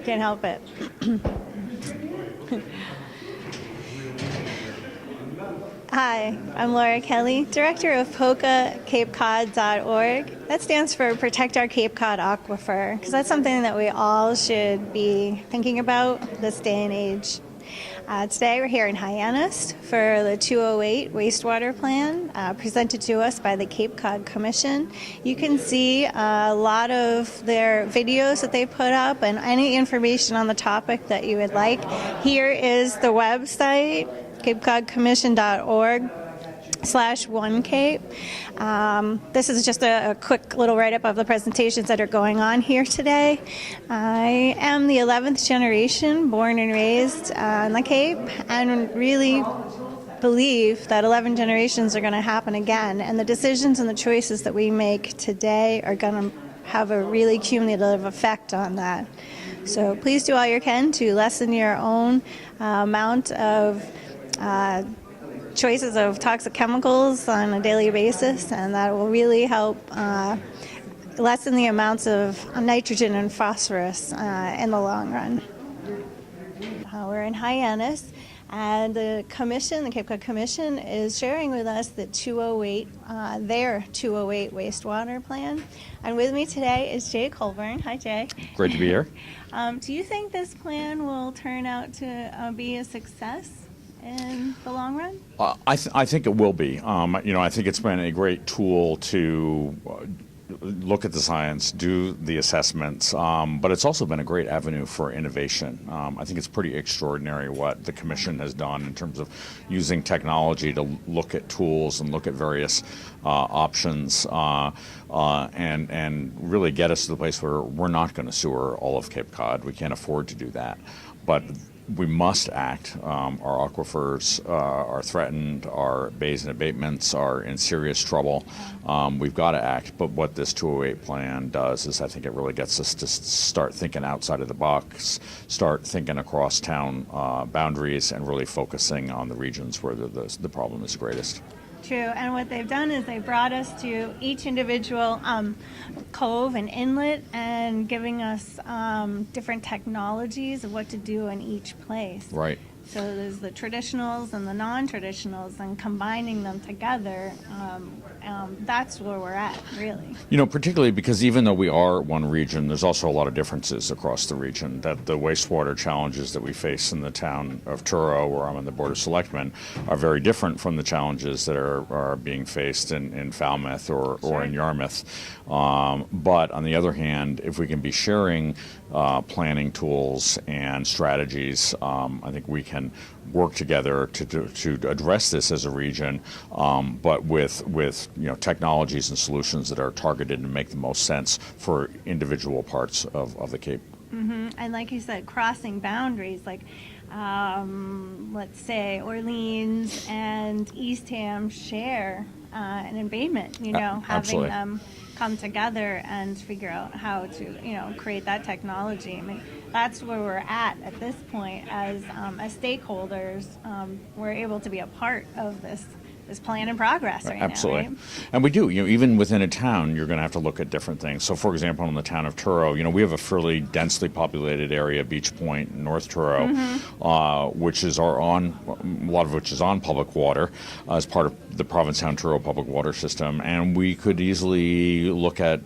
Can't help it. Hi, I'm Laura Kelly, Director of POCA-CapeCod.org. That stands for Protect Our Cape Cod Aquifer, because that's something that we all should be thinking about this day and age. Today we're here in Hyannis for the 208 wastewater plan presented to us by the Cape Cod Commission. You can see a lot of their videos that they put up and any information on the topic that you would like. Here is the website, capecodcommission.org/OneCape. This is just a quick little write-up of the presentations that are going on here today. I am the 11th generation born and raised on the Cape, and really believe that 11 generations are going to happen again, and the decisions and the choices that we make today are going to have a really cumulative effect on that. So please do all you can to lessen your own amount of choices of toxic chemicals on a daily basis, and that will really help lessen the amounts of nitrogen and phosphorus in the long run. We're in Hyannis, and the Commission, the Cape Cod Commission, is sharing with us the 208, their 208 wastewater plan. And with me today is Jay Colburn. Hi, Jay. Great to be here. Do you think this plan will turn out to be a success in the long run? I think it will be. I think it's been a great tool to look at the science, do the assessments, but it's also been a great avenue for innovation. I think it's pretty extraordinary what the Commission has done in terms of using technology to look at tools and look at various options and really get us to the place where we're not going to sewer all of Cape Cod. We can't afford to do that. But we must act. Our aquifers are threatened, our bays and abatements are in serious trouble. We've got to act, but what this 208 plan does is I think it really gets us to start thinking outside of the box, start thinking across town boundaries, and really focusing on the regions where the problem is greatest. True, and what they've done is they brought us to each individual cove and inlet and giving us different technologies of what to do in each place. Right. So there's the traditionals and the non-traditionals, and combining them together, that's where we're at, really. Particularly because even though we are one region, there's also a lot of differences across the region. That the wastewater challenges that we face in the town of Truro, where I'm on the Board of Selectmen, are very different from the challenges that are being faced in Falmouth or in Yarmouth. But on the other hand, if we can be sharing planning tools and strategies, I think we can work together to address this as a region, but with technologies and solutions that are targeted and make the most sense for individual parts of the Cape. Mm-hmm. And like you said, crossing boundaries, like let's say Orleans and Eastham share an abatement, having them come together and figure out how to, create that technology. I mean, that's where we're at this point as stakeholders. We're able to be a part of this plan in progress right Absolutely. now, right? And we do. Even within a town, you're going to have to look at different things. So, for example, in the town of Truro, we have a fairly densely populated area, Beach Point, North Truro, which is a lot of which is on public water as part of the Provincetown Truro public water system. And we could easily look at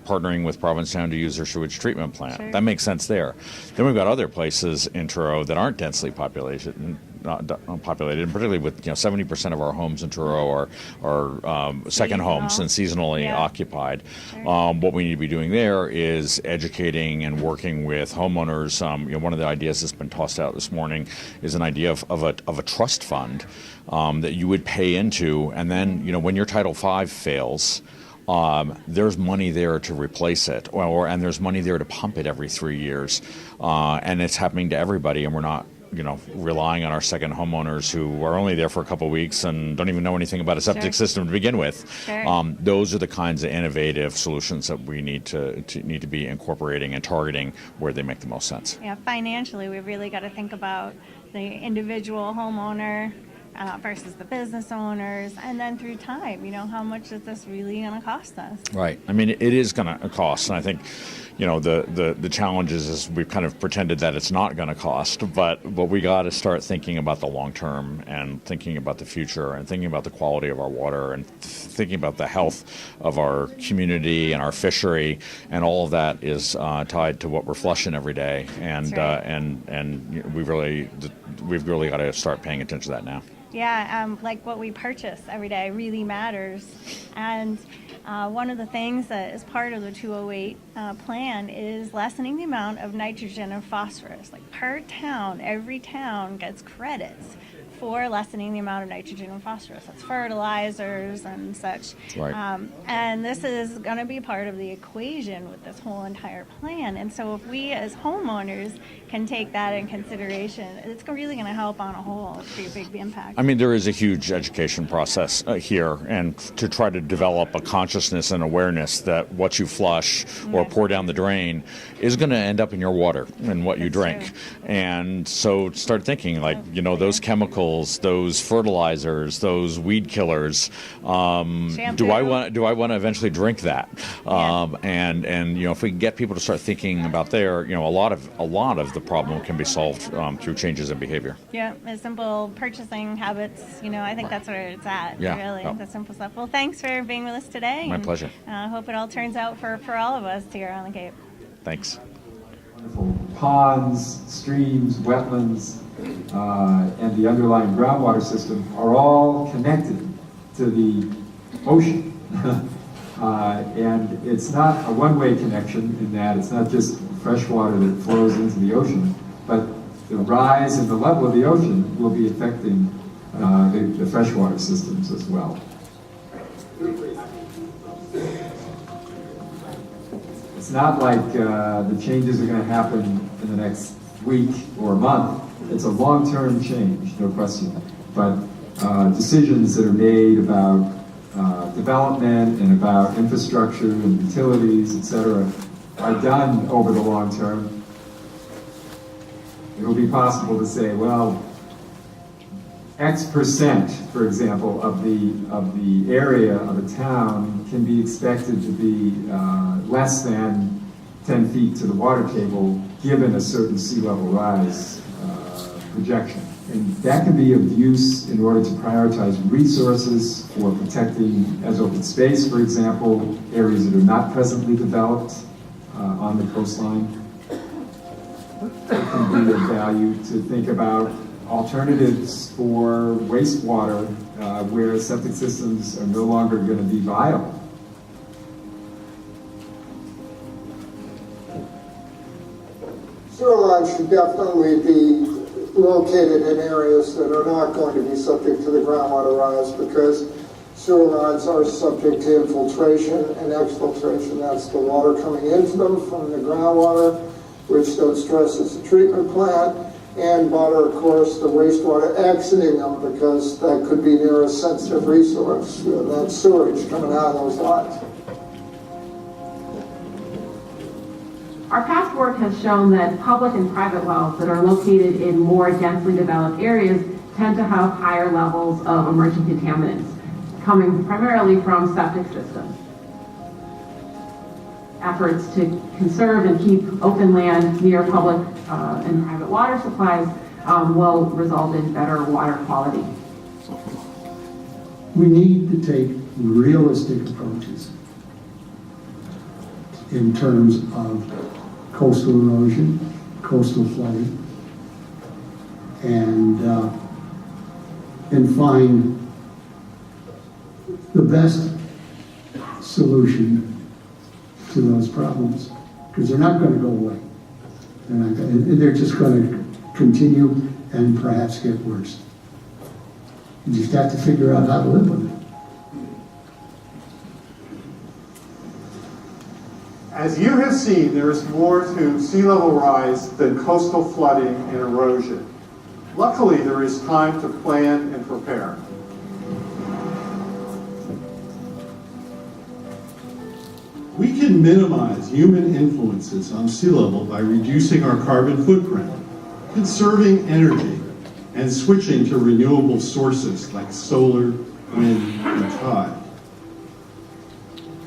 partnering with Provincetown to use their sewage treatment plant. Sure. That makes sense there. Then we've got other places in Truro that aren't densely populated, and particularly with 70% of our homes in Truro are second homes and seasonally occupied. Sure. What we need to be doing there is educating and working with homeowners. One of the ideas that's been tossed out this morning is an idea of a trust fund that you would pay into, and then when your Title V fails, there's money there to replace it, and there's money there to pump it every 3 years, and it's happening to everybody, and we're not relying on our second homeowners who are only there for a couple of weeks and don't even know anything about a septic system to begin with. Sure. Those are the kinds of innovative solutions that we need to be incorporating and targeting where they make the most sense. Yeah, financially, we've really got to think about the individual homeowner, versus the business owners, and then through time, how much is this really going to cost us? Right. I mean, it is going to cost, and I think, the challenge is we've kind of pretended that it's not going to cost, but we got to start thinking about the long term and thinking about the future and thinking about the quality of our water and thinking about the health of our community and our fishery, and all of that is tied to what we're flushing every day, and That's right. and we've really got to start paying attention to that now. Yeah, like what we purchase every day really matters. And one of the things that is part of the 208 plan is lessening the amount of nitrogen and phosphorus. Like per town, every town gets credits for lessening the amount of nitrogen and phosphorus. That's fertilizers and such. Right. And this is going to be part of the equation with this whole entire plan. And so if we as homeowners can take that in consideration, it's really going to help on a whole. It's a big impact. I mean, there is a huge education process here, and to try to develop a consciousness and awareness that what you flush or pour down the drain is going to end up in your water and what you drink. True. And so start thinking those chemicals, those fertilizers, those weed killers. Do I want to eventually drink that? And if we can get people to start thinking about a lot of the problem can be solved through changes in behavior. Yeah, simple purchasing habits. I think that's where it's at. Yeah, Really, yeah. the simple stuff. Well, thanks for being with us today. My pleasure. I hope it all turns out for all of us here on the Cape. Thanks. Ponds, streams, wetlands, and the underlying groundwater system are all connected to the ocean. And it's not a one-way connection in that it's not just fresh water that flows into the ocean, but the rise in the level of the ocean will be affecting the freshwater systems as well. It's not like the changes are going to happen in the next week or month. It's a long-term change, no question. But decisions that are made about development and about infrastructure and utilities, etc., are done over the long term. It will be possible to say, well, X percent, for example, of the area of a town can be expected to be less than 10 feet to the water table, given a certain sea level rise projection. And that can be of use in order to prioritize resources for protecting, as open space, for example, areas that are not presently developed on the coastline. It can be of value to think about alternatives for wastewater where septic systems are no longer going to be viable. Sewer lines should definitely be located in areas that are not going to be subject to the groundwater rise, because sewer lines are subject to infiltration and exfiltration. That's the water coming into them from the groundwater, which then stresses the treatment plant, and water, of course, the wastewater exiting them, because that could be near a sensitive resource. That's sewage coming out of those lines. Our past work has shown that public and private wells that are located in more densely developed areas tend to have higher levels of emerging contaminants, coming primarily from septic systems. Efforts to conserve and keep open land near public and private water supplies will result in better water quality. We need to take realistic approaches in terms of coastal erosion, coastal flooding, and find the best solution to those problems, because they're not going to go away. They're just going to continue and perhaps get worse. You just have to figure out how to live with it. As you have seen, there is more to sea level rise than coastal flooding and erosion. Luckily, there is time to plan and prepare. We can minimize human influences on sea level by reducing our carbon footprint, conserving energy, and switching to renewable sources like solar, wind, and tide.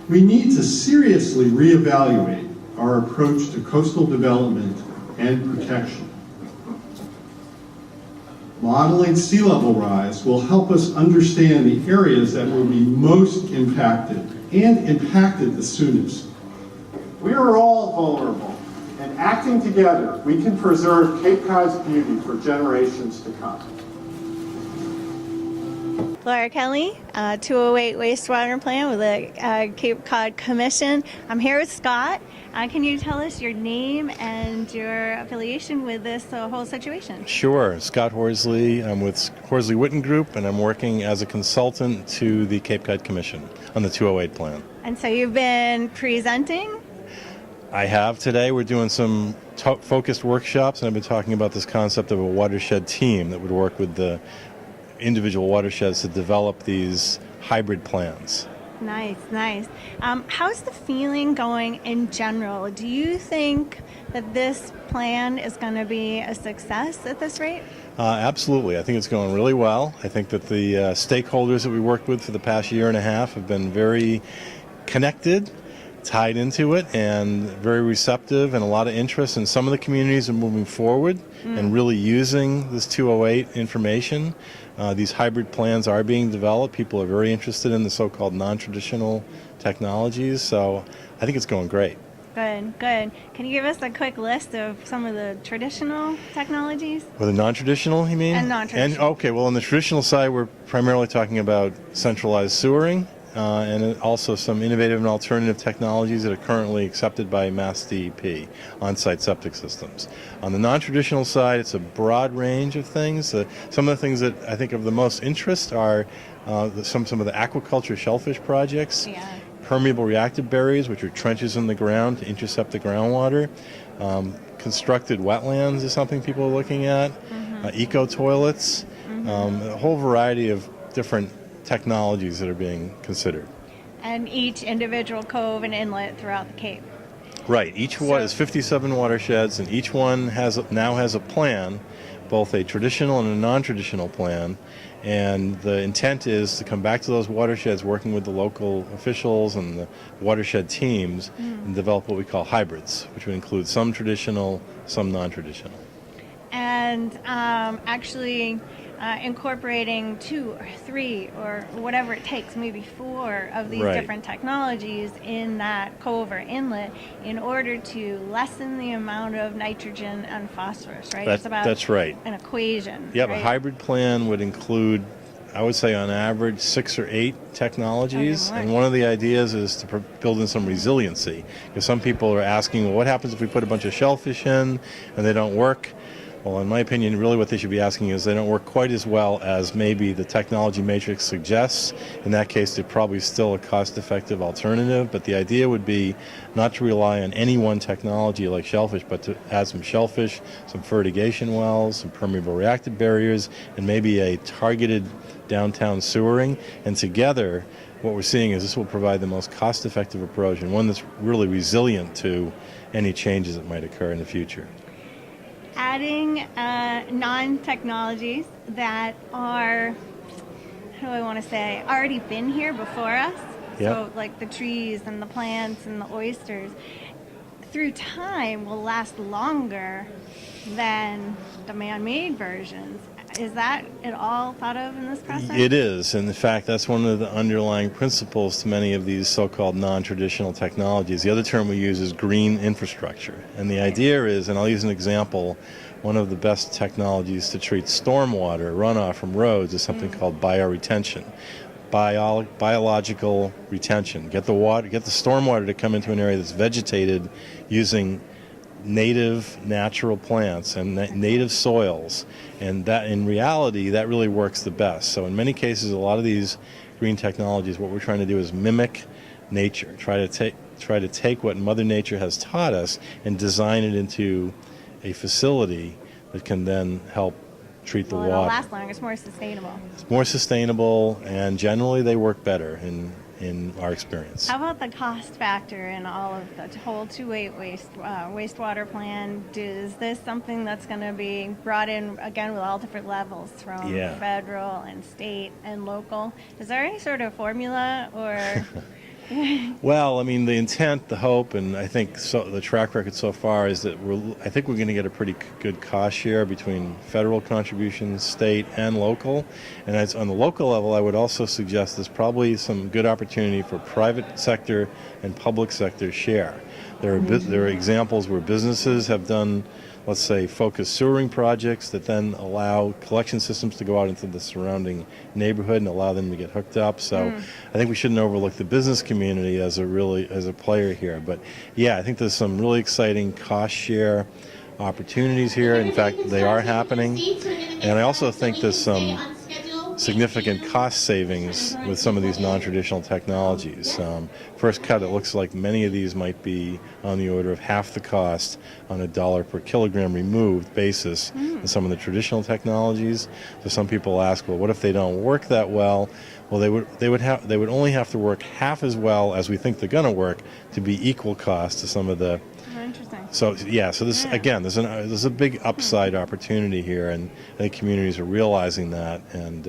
We need to seriously reevaluate our approach to coastal development and protection. Modeling sea level rise will help us understand the areas that will be most impacted and impacted the soonest. We are all vulnerable, and acting together, we can preserve Cape Cod's beauty for generations to come. Laura Kelly, 208 wastewater plant with the Cape Cod Commission. I'm here with Scott. Can you tell us your name and your affiliation with this whole situation? Sure. Scott Horsley. I'm with Horsley Witten Group, and I'm working as a consultant to the Cape Cod Commission on the 208 plan. And so you've been presenting? I have today. We're doing some focused workshops, and I've been talking about this concept of a watershed team that would work with the individual watersheds to develop these hybrid plans. Nice, nice. How's the feeling going in general? Do you think that this plan is going to be a success at this rate? Absolutely. I think it's going really well. I think that the stakeholders that we worked with for the past year and a half have been very connected, tied into it, and very receptive, and a lot of interest. And some of the communities are moving forward and really using this 208 information. These hybrid plans are being developed. People are very interested in the so-called non-traditional technologies, so I think it's going great. Good, good. Can you give us a quick list of some of the traditional technologies? Well, the non-traditional, you mean? And non-traditional. Okay, well, on the traditional side, we're primarily talking about centralized sewering, and also some innovative and alternative technologies that are currently accepted by Mass DEP, on-site septic systems. On the non-traditional side, it's a broad range of things. Some of the things that I think of the most interest are some of the aquaculture shellfish projects, permeable reactive barriers, which are trenches in the ground to intercept the groundwater. Constructed wetlands is something people are looking at, eco-toilets, a whole variety of different technologies that are being considered. And each individual cove and inlet throughout the Cape. Right. Each one is 57 watersheds, and each one now has a plan, both a traditional and a non-traditional plan. And the intent is to come back to those watersheds, working with the local officials and the watershed teams, and develop what we call hybrids, which would include some traditional, some non-traditional. And actually incorporating 2 or 3 or whatever it takes, maybe 4 of these different technologies in that cove or inlet in order to lessen the amount of nitrogen and phosphorus, right? That's right. An equation. Yeah, right? a hybrid plan would include, I would say on average, 6 or 8 technologies. Okay, and one of the ideas is to build in some resiliency. Because some people are asking, well, what happens if we put a bunch of shellfish in and they don't work? Well, in my opinion, really what they should be asking is they don't work quite as well as maybe the technology matrix suggests. In that case, they're probably still a cost-effective alternative, but the idea would be not to rely on any one technology like shellfish, but to add some shellfish, some fertigation wells, some permeable reactive barriers, and maybe a targeted downtown sewering. And together, what we're seeing is this will provide the most cost-effective approach and one that's really resilient to any changes that might occur in the future. Adding non-technologies that are, how do I want to say, already been here before us. Yep. So like the trees and the plants and the oysters, through time will last longer than the man-made versions. Is that at all thought of in this process? It is. And in fact, that's one of the underlying principles to many of these so-called non-traditional technologies. The other term we use is green infrastructure. And the idea is, and I'll use an example, one of the best technologies to treat stormwater runoff from roads is something called bioretention. Biological retention. Get the stormwater to come into an area that's vegetated using native natural plants and native soils, and that in reality that really works the best. So in many cases, a lot of these green technologies, what we're trying to do is mimic nature, try to take what Mother Nature has taught us and design it into a facility that can then help treat the water. It'll last longer. It's more sustainable. It's more sustainable, and generally they work better. And in our experience. How about the cost factor in all of the whole 208 wastewater plan? Is this something that's going to be brought in again with all different levels from federal and state and local? Is there any sort of formula or? Well, I mean, the intent, the hope, and I think the track record so far is that I think we're going to get a pretty good cost share between federal contributions, state, and local. And on the local level, I would also suggest there's probably some good opportunity for private sector and public sector share. There are examples where businesses have done, let's say, focused sewering projects that then allow collection systems to go out into the surrounding neighborhood and allow them to get hooked up. So I think we shouldn't overlook the business community as a player here. But yeah, I think there's some really exciting cost share opportunities here. In fact, they are happening. And I also think there's some significant cost savings with some of these non-traditional technologies. First cut, it looks like many of these might be on the order of half the cost on a $1 per kilogram removed basis than some of the traditional technologies. So some people ask, well, what if they don't work that well? Well, they would only have to work half as well as we think they're going to work to be equal cost to some of the. Interesting. So this again, there's a big upside opportunity here, and I think communities are realizing that, and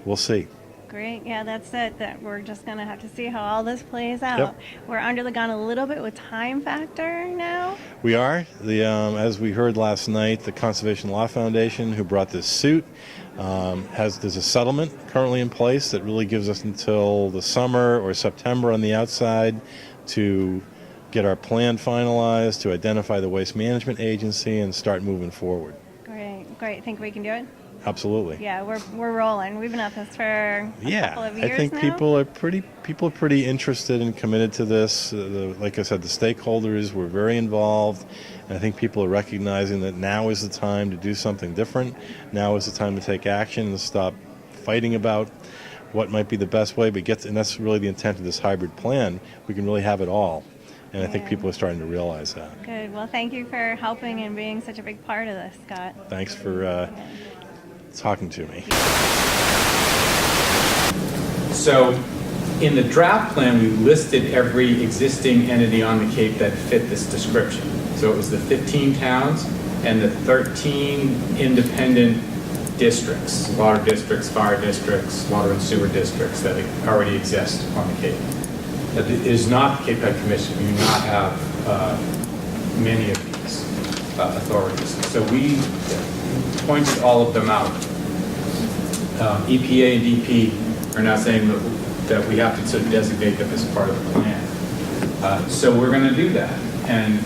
we'll see. Great. Yeah, that's it. That we're just going to have to see how all this plays out. Yep. We're under the gun a little bit with time factor now. We are. As we heard last night, the Conservation Law Foundation, who brought this suit, there's a settlement currently in place that really gives us until the summer or September on the outside to get our plan finalized, to identify the Waste Management Agency, and start moving forward. Great. Think we can do it? Absolutely. Yeah, we're rolling. We've been at this for a couple of years I think now. people are pretty interested and committed to this. Like I said, the stakeholders were very involved, and I think people are recognizing that now is the time to do something different. Now is the time to take action and stop fighting about what might be the best way, and that's really the intent of this hybrid plan. We can really have it all. And I think people are starting to realize that. Good. Well, thank you for helping and being such a big part of this, Scott. Thanks for talking to me. So in the draft plan, we listed every existing entity on the Cape that fit this description. So it was the 15 towns and the 13 independent districts, water districts, fire districts, water and sewer districts that already exist on the Cape. It is not the Cape Cod Commission. We do not have many of these authorities. So we pointed all of them out. EPA and DP are now saying that we have to sort of designate them as part of the plan. So we're going to do that. And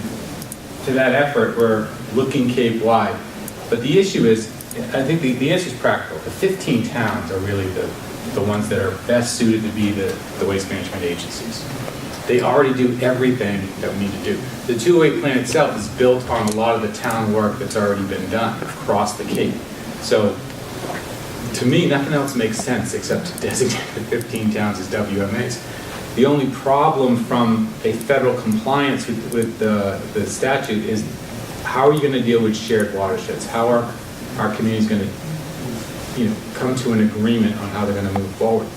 to that effort, we're looking Cape-wide. But the issue is, I think the answer is practical. The 15 towns are really the ones that are best suited to be the waste management agencies. They already do everything that we need to do. The 208 plan itself is built on a lot of the town work that's already been done across the Cape. So to me, nothing else makes sense except to designate the 15 towns as WMAs. The only problem from a federal compliance with the statute is how are you going to deal with shared watersheds? How are our communities going to come to an agreement on how they're going to move forward?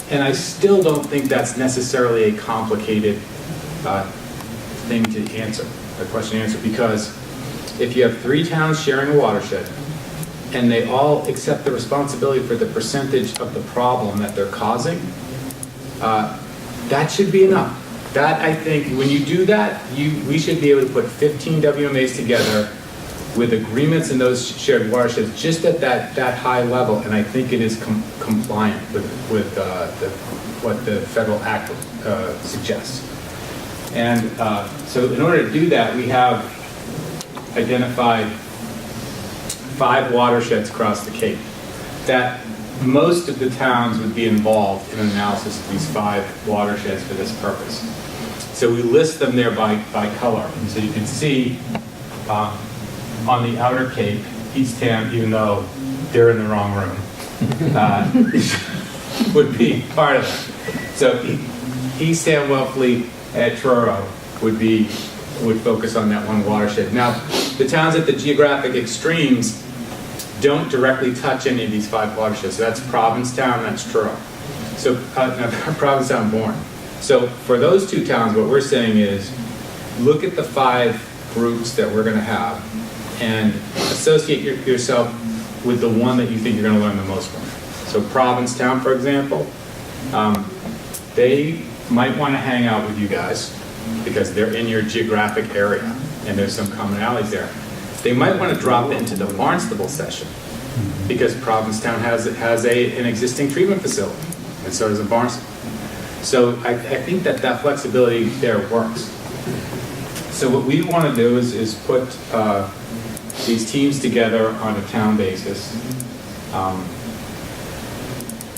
And I still don't think that's necessarily a complicated thing to answer, a question to answer, because if you have 3 towns sharing a watershed and they all accept the responsibility for the percentage of the problem that they're causing, that should be enough. That, I think, when you do that, we should be able to put 15 WMAs together with agreements in those shared watersheds just at that high level, and I think it is compliant with what the federal act suggests. And so in order to do that, we have identified 5 watersheds across the Cape that most of the towns would be involved in an analysis of these 5 watersheds for this purpose. So we list them there by color. And so you can see on the outer Cape, Eastham, even though they're in the wrong room, would be part of it. So Eastham, Wellfleet, and Truro would focus on that one watershed. Now, the towns at the geographic extremes don't directly touch any of these 5 watersheds. So that's Provincetown, that's Truro. So, Provincetown, Bourne. So for those two towns, what we're saying is, look at the 5 groups that we're gonna have and associate yourself with the one that you think you're gonna learn the most from. So Provincetown, for example, they might wanna hang out with you guys because they're in your geographic area and there's some commonalities there. They might wanna drop into the Barnstable session because Provincetown has an existing treatment facility, and so does a Barnstable. So I think that flexibility there works. So what we want to do is put these teams together on a town basis,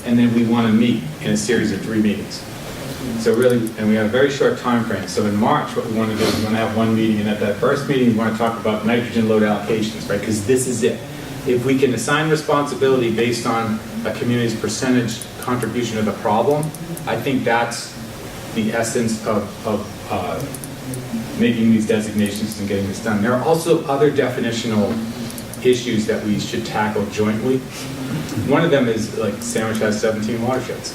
and then we want to meet in a series of 3 meetings. So really, and we have a very short time frame. So in March, what we want to do is we want to have 1 meeting, and at that first meeting, we want to talk about nitrogen load allocations, right? Because this is it. If we can assign responsibility based on a community's percentage contribution to the problem, I think that's the essence of making these designations and getting this done. There are also other definitional issues that we should tackle jointly. One of them is like Sandwich has 17 watersheds,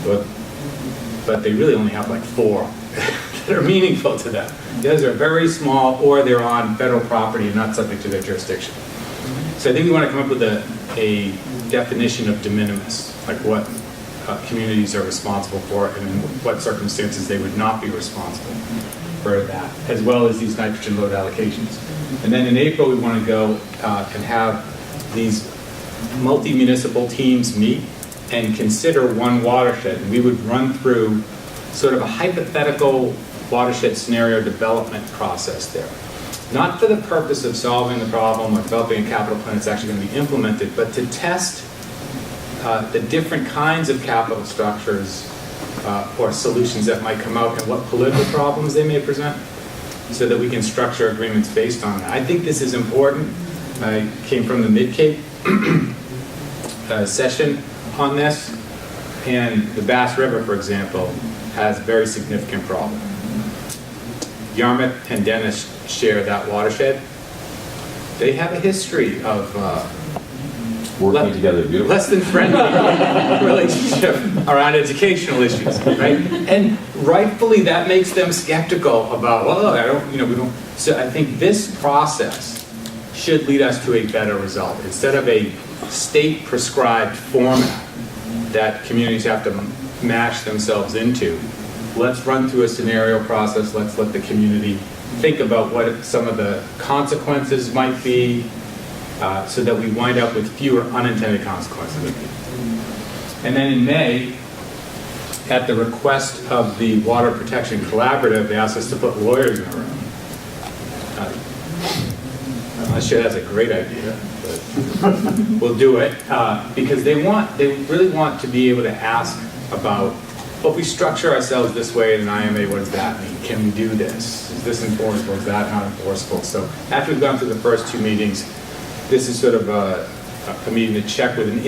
but they really only have like 4 that are meaningful to them. Those are very small, or they're on federal property and not subject to their jurisdiction. So I think we want to come up with a definition of de minimis, like what communities are responsible for and in what circumstances they would not be responsible for that, as well as these nitrogen load allocations. And then in April, we want to go and have these multi-municipal teams meet and consider one watershed. And we would run through sort of a hypothetical watershed scenario development process there. Not for the purpose of solving the problem or developing a capital plan that's actually going to be implemented, but to test the different kinds of capital structures or solutions that might come out and what political problems they may present, so that we can structure agreements based on that. I think this is important. I came from the Mid-Cape session on this, and the Bass River, for example, has very significant problems. Yarmouth and Dennis share that watershed. They have a history of Working together beautifully. less than friendly relationship around educational issues, right? And rightfully, that makes them skeptical about, well, we don't. So I think this process should lead us to a better result. Instead of a state-prescribed format that communities have to mash themselves into, let's run through a scenario process. Let's let the community think about what some of the consequences might be, so that we wind up with fewer unintended consequences. And then in May, at the request of the Water Protection Collaborative, they asked us to put lawyers in a room. I'm not sure that's a great idea, but we'll do it, because they really want to be able to ask about, well, if we structure ourselves this way in an IMA, what does that mean? Can we do this? Is this enforceable? Is that not enforceable? So after we've gone through the first 2 meetings, this is sort of a meeting to check with an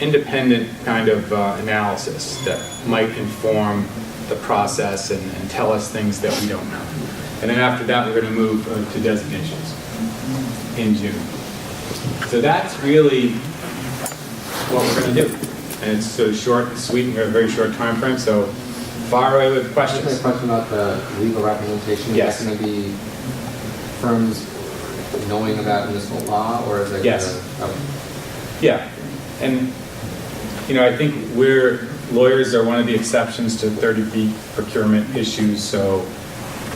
independent kind of analysis that might inform the process and tell us things that we don't know. And then after that, we're going to move to designations in June. So that's really what we're going to do. And it's so short and sweet, and we have a very short time frame, so fire away with questions. Just a question about the legal representation. Yes. Is that going to be firms knowing about municipal law, or is it? Yes. Yeah, and I think lawyers are one of the exceptions to 30B procurement issues. So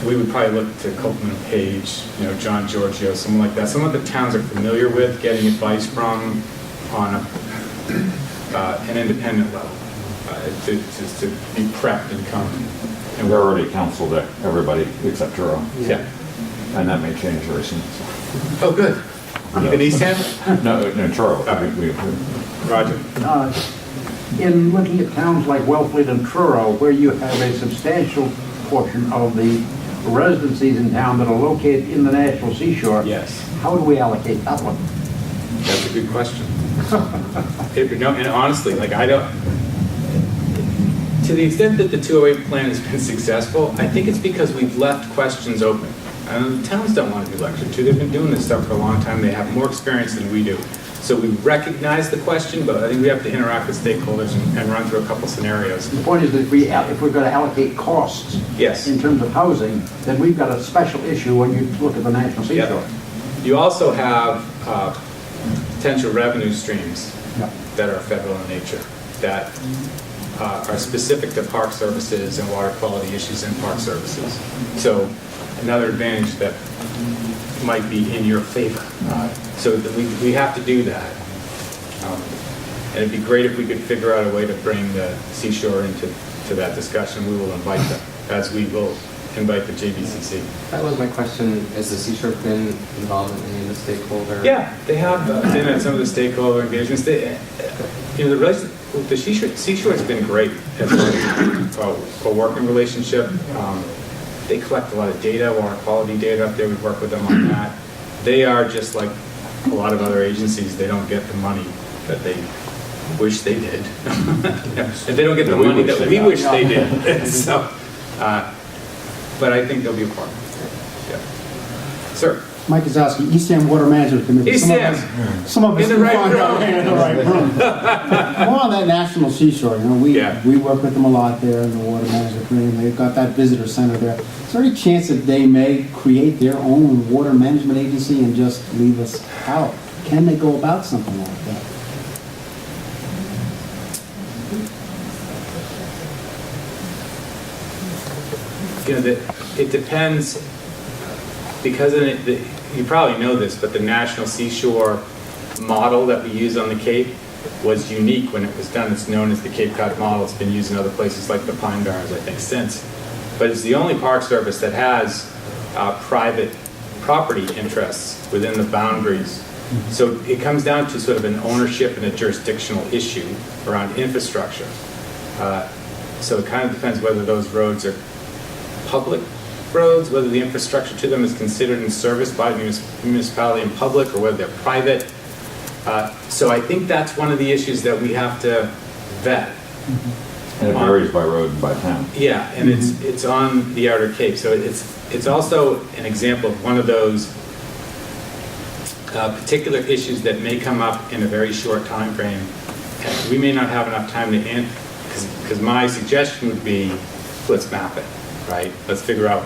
we would probably look to Copeland and Page, John Giorgio, someone like that. Some of the towns are familiar with getting advice from on an independent level to be prepped and come. And we're already counseled everybody except Truro. Yeah. And that may change very soon. Oh, good. In East Ham? No, Truro. Roger. In looking at towns like Wellfleet and Truro, where you have a substantial portion of the residencies in town that are located in the National Seashore, Yes. how do we allocate that one? That's a good question. And honestly, to the extent that the 208 plan has been successful, I think it's because we've left questions open. And the towns don't want to be lectured to. They've been doing this stuff for a long time. They have more experience than we do. So we recognize the question, but I think we have to interact with stakeholders and run through a couple scenarios. The point is that if we're going to allocate costs Yes. in terms of housing, then we've got a special issue when you look at the National Seashore. Yep. You also have potential revenue streams that are federal in nature, that are specific to park services and water quality issues in park services. So another advantage that might be in your favor. So that we have to do that. And it'd be great if we could figure out a way to bring the seashore into that discussion. We will invite them, as we will invite the JBCC. That was my question. Has the seashore been involved in any of the stakeholder? Yeah, they have been at some of the stakeholder engagements. The seashore has been great as a working relationship. They collect a lot of data, water quality data up there. We work with them on that. They are just like a lot of other agencies. They don't get the money that they wish they did. And they don't get the money that we wish they did. So, but I think they'll be a partner. Yeah. Sir. Mike Kozowski, East End Water Management Committee. East End. Some of us In the can right find out room. in the right room. More on that National Seashore, we work with them a lot there in the Water Management Committee, and they've got that visitor center there. Is there any chance that they may create their own water management agency and just leave us out? Can they go about something like that? It depends, because you probably know this, but the National Seashore model that we use on the Cape was unique when it was done. It's known as the Cape Cod model. It's been used in other places like the Pine Barrens, I think, since. But it's the only park service that has private property interests within the boundaries. So it comes down to sort of an ownership and a jurisdictional issue around infrastructure. So it kind of depends whether those roads are public roads, whether the infrastructure to them is considered and serviced by the municipality and public, or whether they're private. So I think that's one of the issues that we have to vet. And it varies by road and by town. Yeah, and it's on the Outer Cape. So it's also an example of one of those particular issues that may come up in a very short time frame. And we may not have enough time to answer, because my suggestion would be, let's map it, right? Let's figure out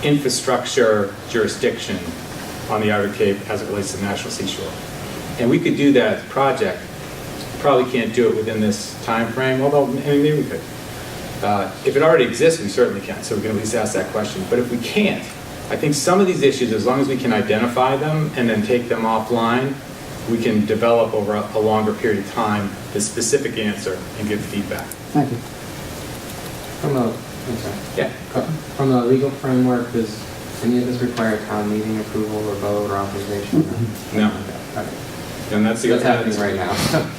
infrastructure jurisdiction on the Outer Cape as it relates to the National Seashore. And we could do that as a project. Probably can't do it within this time frame, although maybe we could. If it already exists, we certainly can, so we can at least ask that question. But if we can't, I think some of these issues, as long as we can identify them and then take them offline, we can develop over a longer period of time the specific answer and give feedback. Thank you. From the legal framework, does any of this require town meeting approval or vote or authorization? No. Okay. And that's happening right now.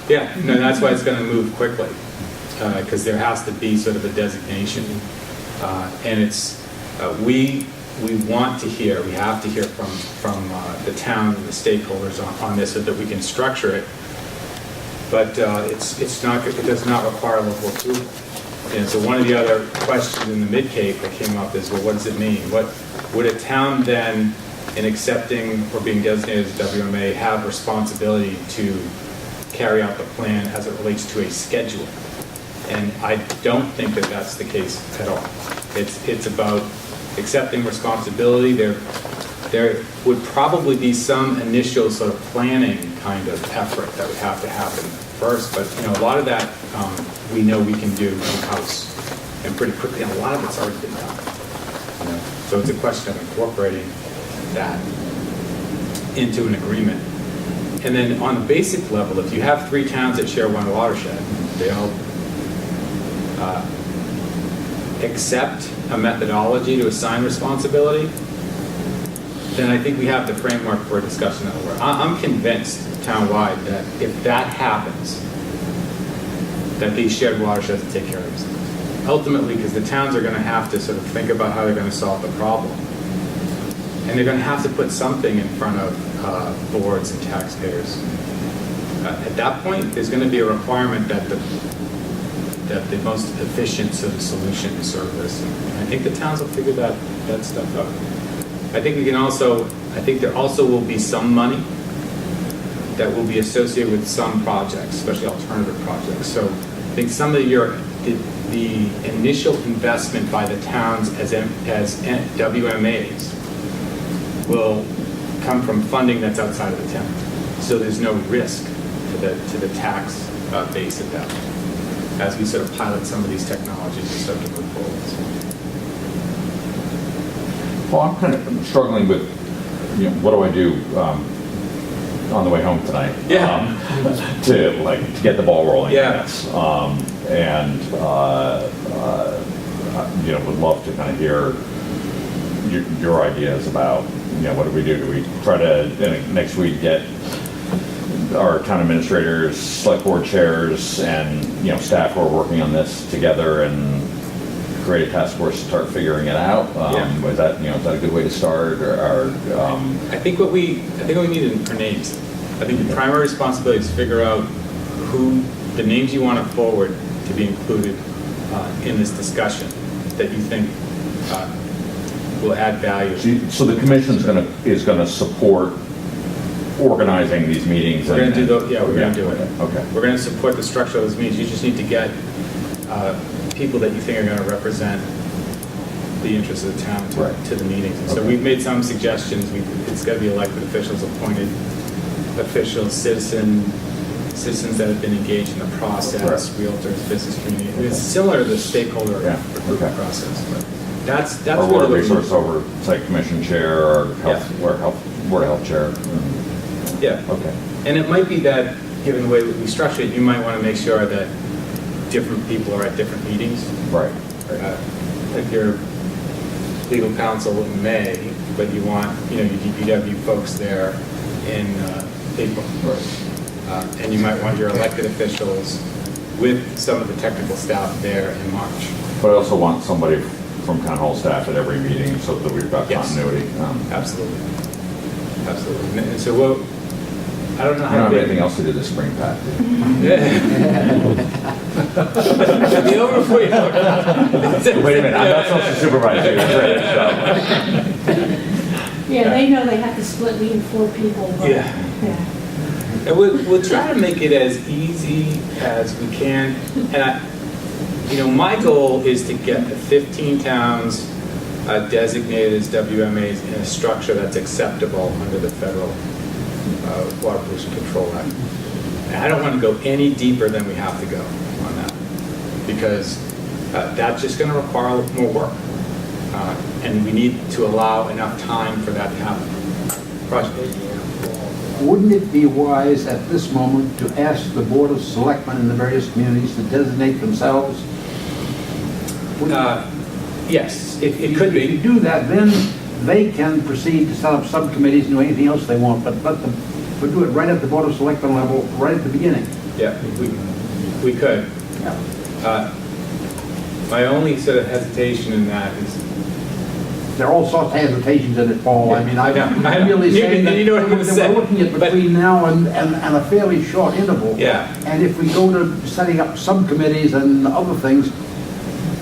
Yeah, no, that's why it's going to move quickly, because there has to be sort of a designation, and it's we want to hear, we have to hear from the town and the stakeholders on this so that we can structure it. But it does not require local approval. And so one of the other questions in the Mid-Cape that came up is, well, what does it mean? What would a town then, in accepting or being designated as WMA, have responsibility to carry out the plan as it relates to a schedule? And I don't think that that's the case at all. It's about accepting responsibility. There would probably be some initial sort of planning kind of effort that would have to happen first, but a lot of that we know we can do in-house and pretty quickly, and a lot of it's already been done. So it's a question of incorporating that into an agreement. And then on a basic level, if you have 3 towns that share one watershed, they all accept a methodology to assign responsibility, then I think we have the framework for a discussion that will work. I'm convinced town-wide that if that happens, that these shared watersheds will take care of themselves. Ultimately, because the towns are going to have to sort of think about how they're going to solve the problem. And they're going to have to put something in front of boards and taxpayers. At that point, there's going to be a requirement that the most efficient sort of solution is service. And I think the towns will figure that stuff out. I think there also will be some money that will be associated with some projects, especially alternative projects. So I think some of the initial investment by the towns as WMAs will come from funding that's outside of the town. So there's no risk to the tax base of that as we sort of pilot some of these technologies and start to move forward. Well, I'm kind of struggling with, what do I do on the way home tonight? Yeah. To get the ball rolling. Yeah. Would love to kind of hear your ideas about, what do we do? Do we try to, next week, get our town administrators, select board chairs, and, staff who are working on this together and create a task force to start figuring it out? Is that a good way to start? I think what we need are names. I think the primary responsibility is to figure out the names you want to forward to be included in this discussion that you think will add value. So the commission is going to support organizing these meetings. We're going to do we're going to do it. Okay. We're going to support the structure of those meetings. You just need to get people that you think are going to represent the interests of the town to the meetings. And so we've made some suggestions. It's got to be elected officials, appointed officials, citizens that have been engaged in the process, realtors, business community. It's similar to the stakeholder recruitment process. But that's or what water resource oversight commission chair or board of health chair. Yeah. Okay. And it might be that, given the way we structure it, you might want to make sure that different people are at different meetings. Right. If you're legal counsel in May, but you want your DPW folks there in April. Right. And you might want your elected officials with some of the technical staff there in March. But I also want somebody from town hall staff at every meeting so that we've got continuity. Absolutely. Absolutely. And so I don't know how you don't have anything else to do this spring, Pat. Be over for you. Wait a minute, I'm not supposed to supervise you. Yeah, they know they have to split me in 4 people. But, yeah. And we'll try to make it as easy as we can. And my goal is to get the 15 towns designated as WMAs in a structure that's acceptable under the federal Water Pollution Control Act. And I don't want to go any deeper than we have to go on that, because that's just going to require more work. And we need to allow enough time for that to happen. Wouldn't it be wise at this moment to ask the Board of Selectmen in the various communities to designate themselves? Yes, it could be. If you do that, then they can proceed to set up subcommittees and do anything else they want, but let them do it right at the Board of Selectmen level, right at the beginning. Yeah, we could. Yeah. My only sort of hesitation in that is there are all sorts of hesitations in it, Paul. I mean, I'm really saying that you know what I'm going to say. We're looking at between now and a fairly short interval. Yeah. And if we go to setting up subcommittees and other things,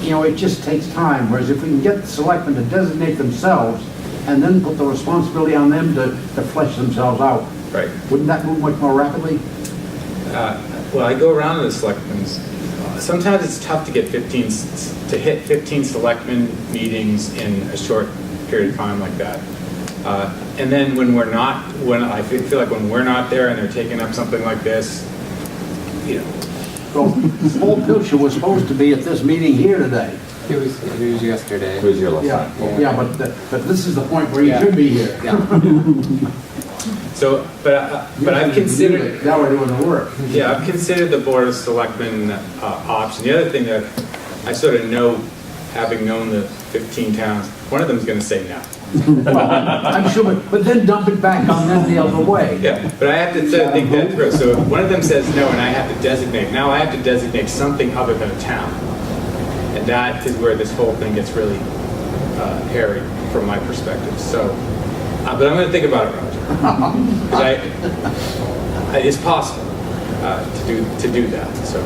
it just takes time. Whereas if we can get the selectmen to designate themselves and then put the responsibility on them to flesh themselves out. Right. Wouldn't that move much more rapidly? Well, I go around to the selectmen's. Sometimes it's tough to get to hit 15 selectmen meetings in a short period of time like that. And then when I feel like when we're not there and they're taking up something like this, Well, Paul Pilcher was supposed to be at this meeting here today. He was yesterday. He was here last night. Yeah, but this is the point where he should be here. Yeah. So, but I've considered that way doing the work. Yeah, I've considered the Board of Selectmen option. The other thing that I sort of know, having known the 15 towns, one of them is going to say no. Well, I'm sure, but then dump it back on them the other way. Yeah, but I have to sort of think that through. So if one of them says no, and I have to designate. Now I have to designate something other than a town, and that is where this whole thing gets really hairy from my perspective. So, but I'm going to think about it, Roger. It's possible to do that. So,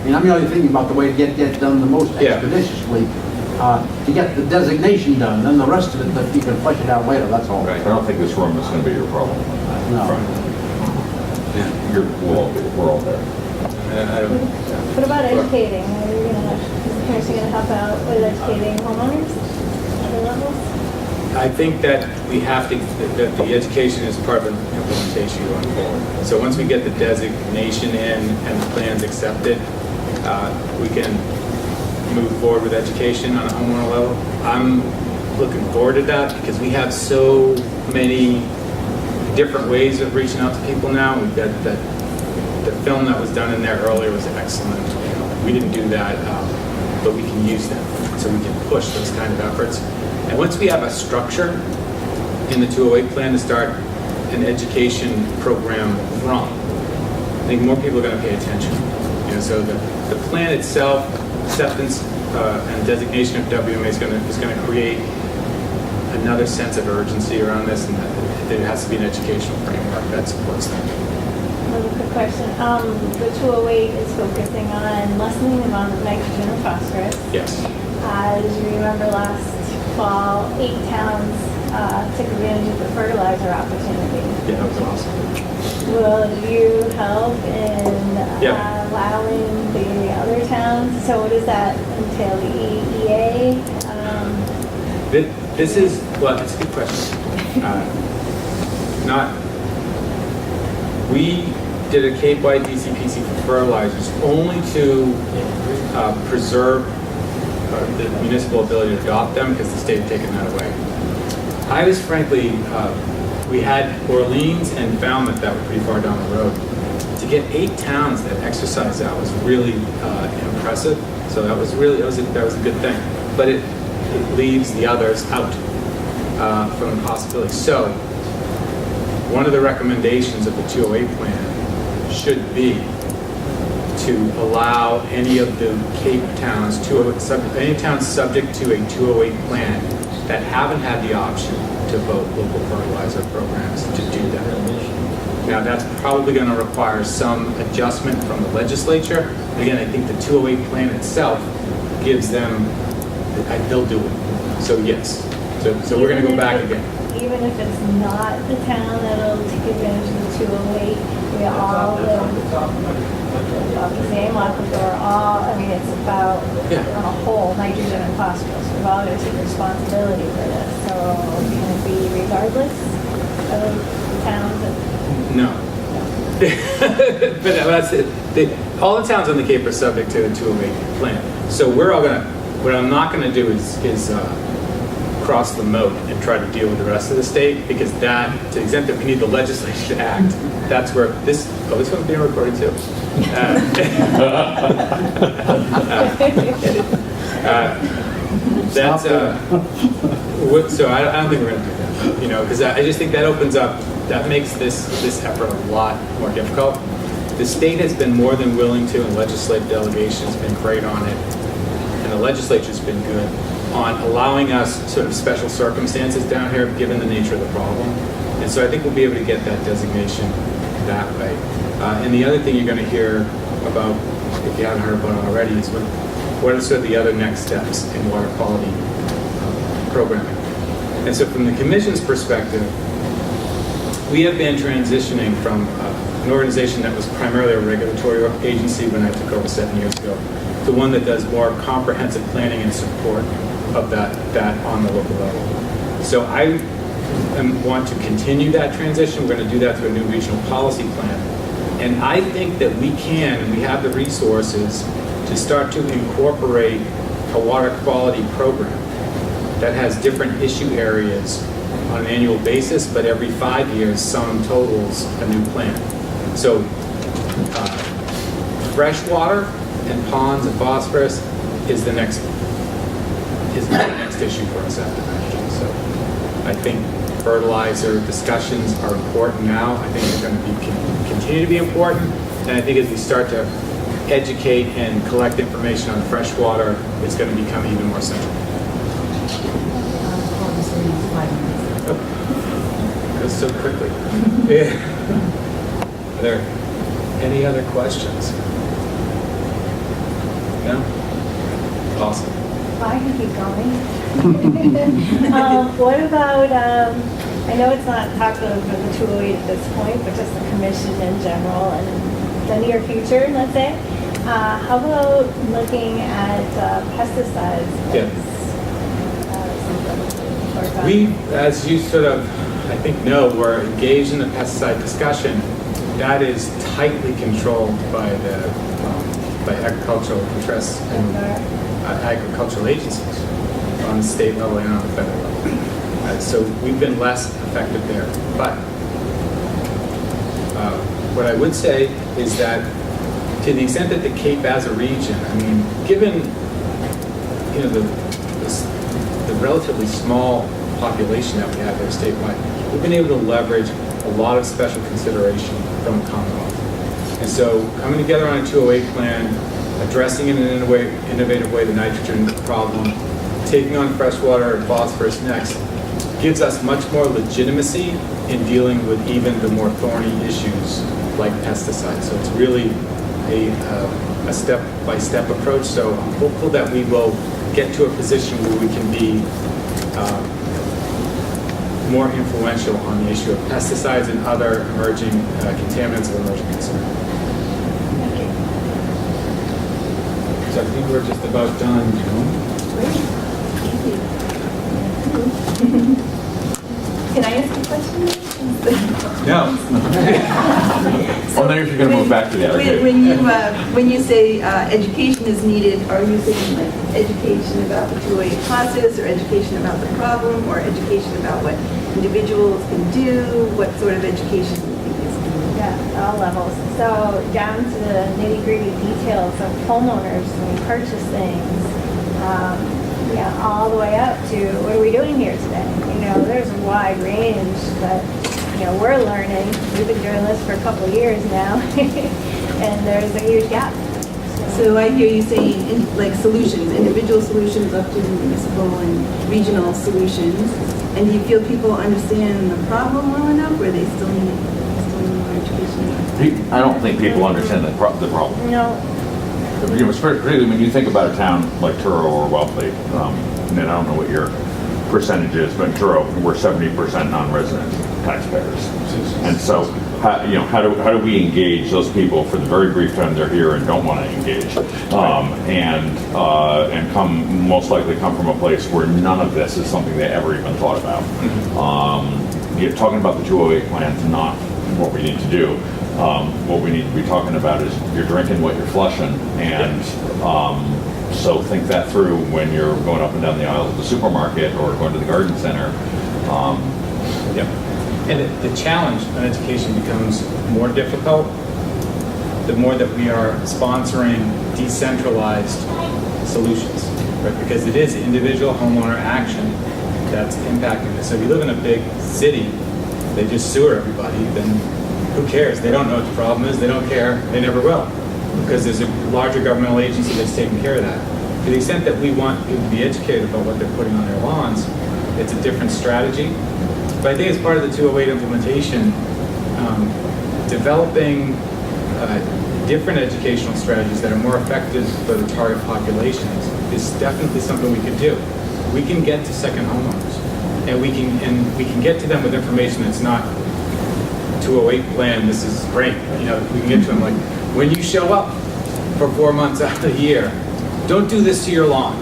I'm really thinking about the way to get that done the most expeditiously, to get the designation done. Then the rest of it, that you can flesh it out later. That's all. Right. I don't think this room is going to be your problem. No. we're all there. What about educating? Are you gonna, is the parents gonna help out with educating homeowners? Other levels? I think that we have to, that the education is part of the implementation going forward. So once we get the designation in and the plans accepted, we can move forward with education on a homeowner level. I'm looking forward to that because we have so many different ways of reaching out to people now. We've got the film that was done in there earlier was excellent. We didn't do that, but we can use them. So we can push those kind of efforts. And once we have a structure in the 208 plan to start an education program from, I think more people are going to pay attention. So the plan itself, acceptance and designation of WMA is going to create another sense of urgency around this, and there has to be an educational framework that supports that. Another quick question. The 208 is focusing on lessening the amount of nitrogen and phosphorus. Yes. As you remember last fall, 8 towns took advantage of the fertilizer opportunity. Yeah, that was awesome. Will you help in allowing the other towns? So what does that entail? The EEA? This is, well, it's a good question. We did a Cape-wide DCPC for fertilizers only to preserve the municipal ability to adopt them because the state had taken that away. I was frankly, we had Orleans and Falmouth that were pretty far down the road. To get 8 towns that exercised that was really impressive. So that was really, that was a good thing. But it leaves the others out from the possibility. So one of the recommendations of the 208 plan should be to allow any of the Cape towns, any towns subject to a 208 plan that haven't had the option to vote local fertilizer programs to do that. Now that's probably going to require some adjustment from the legislature. Again, I think the 208 plan itself gives them, they'll do it. So yes, so we're going to go back again. Even if it's not the town that'll take advantage of the 208, we all live about the same aquifer, all, I mean, it's about, on a whole, nitrogen and phosphorus. We've all got to take responsibility for this. So can it be regardless of the towns? No. But that's it. All the towns on the Cape are subject to a 208 plan. So we're all going to, what I'm not going to do is cross the moat and try to deal with the rest of the state, because that, to the extent that we need the legislature to act, that's where this one's being recorded too. So I don't think we're going to do that, because I just think that opens up, that makes this effort a lot more difficult. The state has been more than willing to, and legislative delegation has been great on it, and the legislature's been good on allowing us sort of special circumstances down here, given the nature of the problem. And so I think we'll be able to get that designation that way. And the other thing you're going to hear about, if you haven't heard about it already, is what are sort of the other next steps in water quality programming. And so from the Commission's perspective, we have been transitioning from an organization that was primarily a regulatory agency when I took over 7 years ago, to one that does more comprehensive planning and support of that on the local level. So I want to continue that transition. We're going to do that through a new regional policy plan. And I think that we can, and we have the resources to start to incorporate a water quality program that has different issue areas on an annual basis, but every 5 years sum totals a new plan. So fresh water and ponds and phosphorus is the next issue for us after nitrogen. So I think fertilizer discussions are important now. I think they're going to continue to be important. And I think as we start to educate and collect information on fresh water, it's going to become even more central. Oh, goes so quickly. Are there any other questions? No? Awesome. I can keep going. What about I know it's not talked of for the 208 at this point, but just the commission in general and the near future, let's say. How about looking at pesticides? Yeah. We, as you sort of, I think, know, we're engaged in the pesticide discussion. That is tightly controlled by the by agricultural interests and agricultural agencies on the state level and on the federal level. So we've been less effective there. But what I would say is that to the extent that the Cape as a region, I mean, given the relatively small population that we have there statewide, we've been able to leverage a lot of special consideration from the Commonwealth. And so coming together on a 208 plan, addressing in an innovative way the nitrogen problem, taking on freshwater and phosphorus next, gives us much more legitimacy in dealing with even the more thorny issues like pesticides. So it's really a step-by-step approach. So I'm hopeful that we will get to a position where we can be more influential on the issue of pesticides and other emerging contaminants of emerging concern. So I think we're just about done. Can I ask a question? No. Well, then if you're going to move back to the other case. When you say education is needed, are you saying like education about the 208 process, or education about the problem, or education about what individuals can do? What sort of education do you think is needed? Yeah, all levels. So down to the nitty-gritty details of homeowners when we purchase things. Yeah, all the way up to what are we doing here today? There's a wide range that we're learning. We've been doing this for a couple of years now, and there's a huge gap. So I hear you saying like solutions, individual solutions up to municipal and regional solutions. And do you feel people understand the problem well enough, or they still need more education? I don't think people understand the problem. No. Particularly when you think about a town like Truro or Wellfleet, and I don't know what your percentage is, but in Truro, we're 70% non-resident taxpayers. And so, how do we engage those people for the very brief time they're here and don't want to engage, and most likely come from a place where none of this is something they ever even thought about. Talking about the 208 plan is not what we need to do. What we need to be talking about is you're drinking what you're flushing, and so think that through when you're going up and down the aisles of the supermarket or going to the garden center. And the challenge on education becomes more difficult the more that we are sponsoring decentralized solutions, right? Because it is individual homeowner action that's impacting this. So if you live in a big city, they just sewer everybody, then who cares? They don't know what the problem is, they don't care, they never will. Because there's a larger governmental agency that's taking care of that. To the extent that we want people to be educated about what they're putting on their lawns, it's a different strategy. But I think as part of the 208 implementation, developing different educational strategies that are more effective for the target populations is definitely something we could do. We can get to second homeowners, and we can get to them with information that's not 208 plan. This is great. We can get to them like, when you show up for 4 months out of the year, don't do this to your lawn.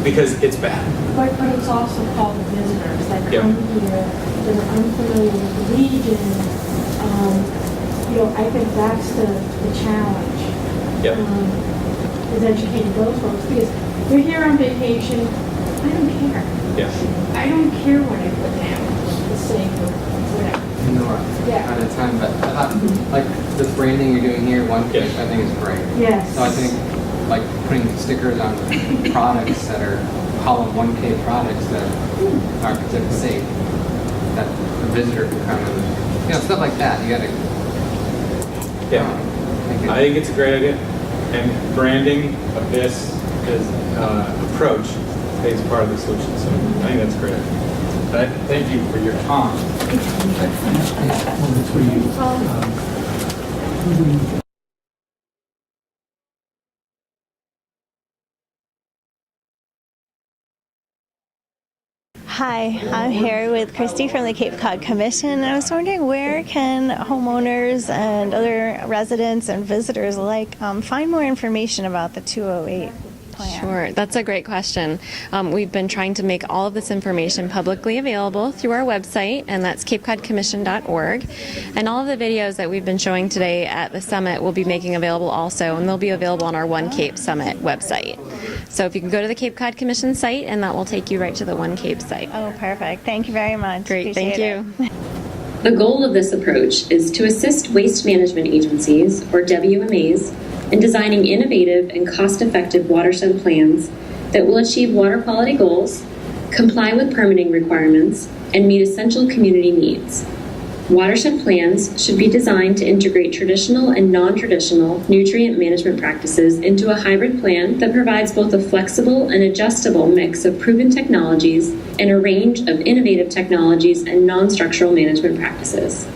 Because it's bad. But it's also called visitors that come here that are unfamiliar with the region. I think that's the challenge. Is educating those folks, because they're here on vacation. I don't care. I don't care what I put down, the same or whatever. Out of time, but I thought, like the branding you're doing here, one Cape, I think is great. Yes. So I think like putting stickers on products that are Column 1K products that are considered safe, that a visitor can come and, stuff like that. You gotta. I think it's a great idea. And branding of this approach is part of the solution. So I think that's great. But thank you for your time. Hi, I'm here with Christy from the Cape Cod Commission, and I was wondering where can homeowners and other residents and visitors find more information about the 208 plan? Sure, that's a great question. We've been trying to make all of this information publicly available through our website, and that's capecodcommission.org. And all of the videos that we've been showing today at the summit will be making available also, and they'll be available on our One Cape Summit website. So if you can go to the Cape Cod Commission site, and that will take you right to the One Cape site. Oh, perfect. Thank you very much. Great, thank you. The goal of this approach is to assist waste management agencies, or WMAs, in designing innovative and cost-effective watershed plans that will achieve water quality goals, comply with permitting requirements, and meet essential community needs. Watershed plans should be designed to integrate traditional and non-traditional nutrient management practices into a hybrid plan that provides both a flexible and adjustable mix of proven technologies and a range of innovative technologies and non-structural management practices.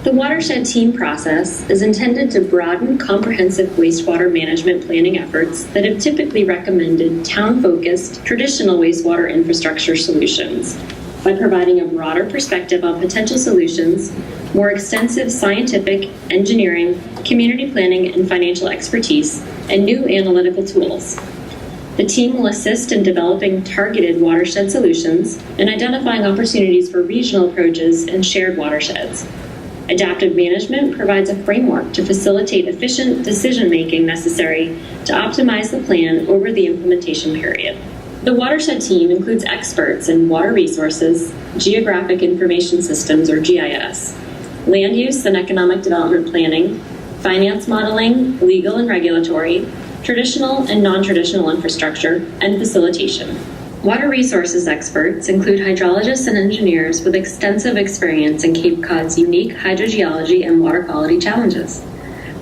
The watershed team process is intended to broaden comprehensive wastewater management planning efforts that have typically recommended town-focused, traditional wastewater infrastructure solutions by providing a broader perspective on potential solutions, more extensive scientific, engineering, community planning, and financial expertise, and new analytical tools. The team will assist in developing targeted watershed solutions and identifying opportunities for regional approaches and shared watersheds. Adaptive management provides a framework to facilitate efficient decision-making necessary to optimize the plan over the implementation period. The watershed team includes experts in water resources, geographic information systems or GIS, land use and economic development planning, finance modeling, legal and regulatory, traditional and non-traditional infrastructure, and facilitation. Water resources experts include hydrologists and engineers with extensive experience in Cape Cod's unique hydrogeology and water quality challenges.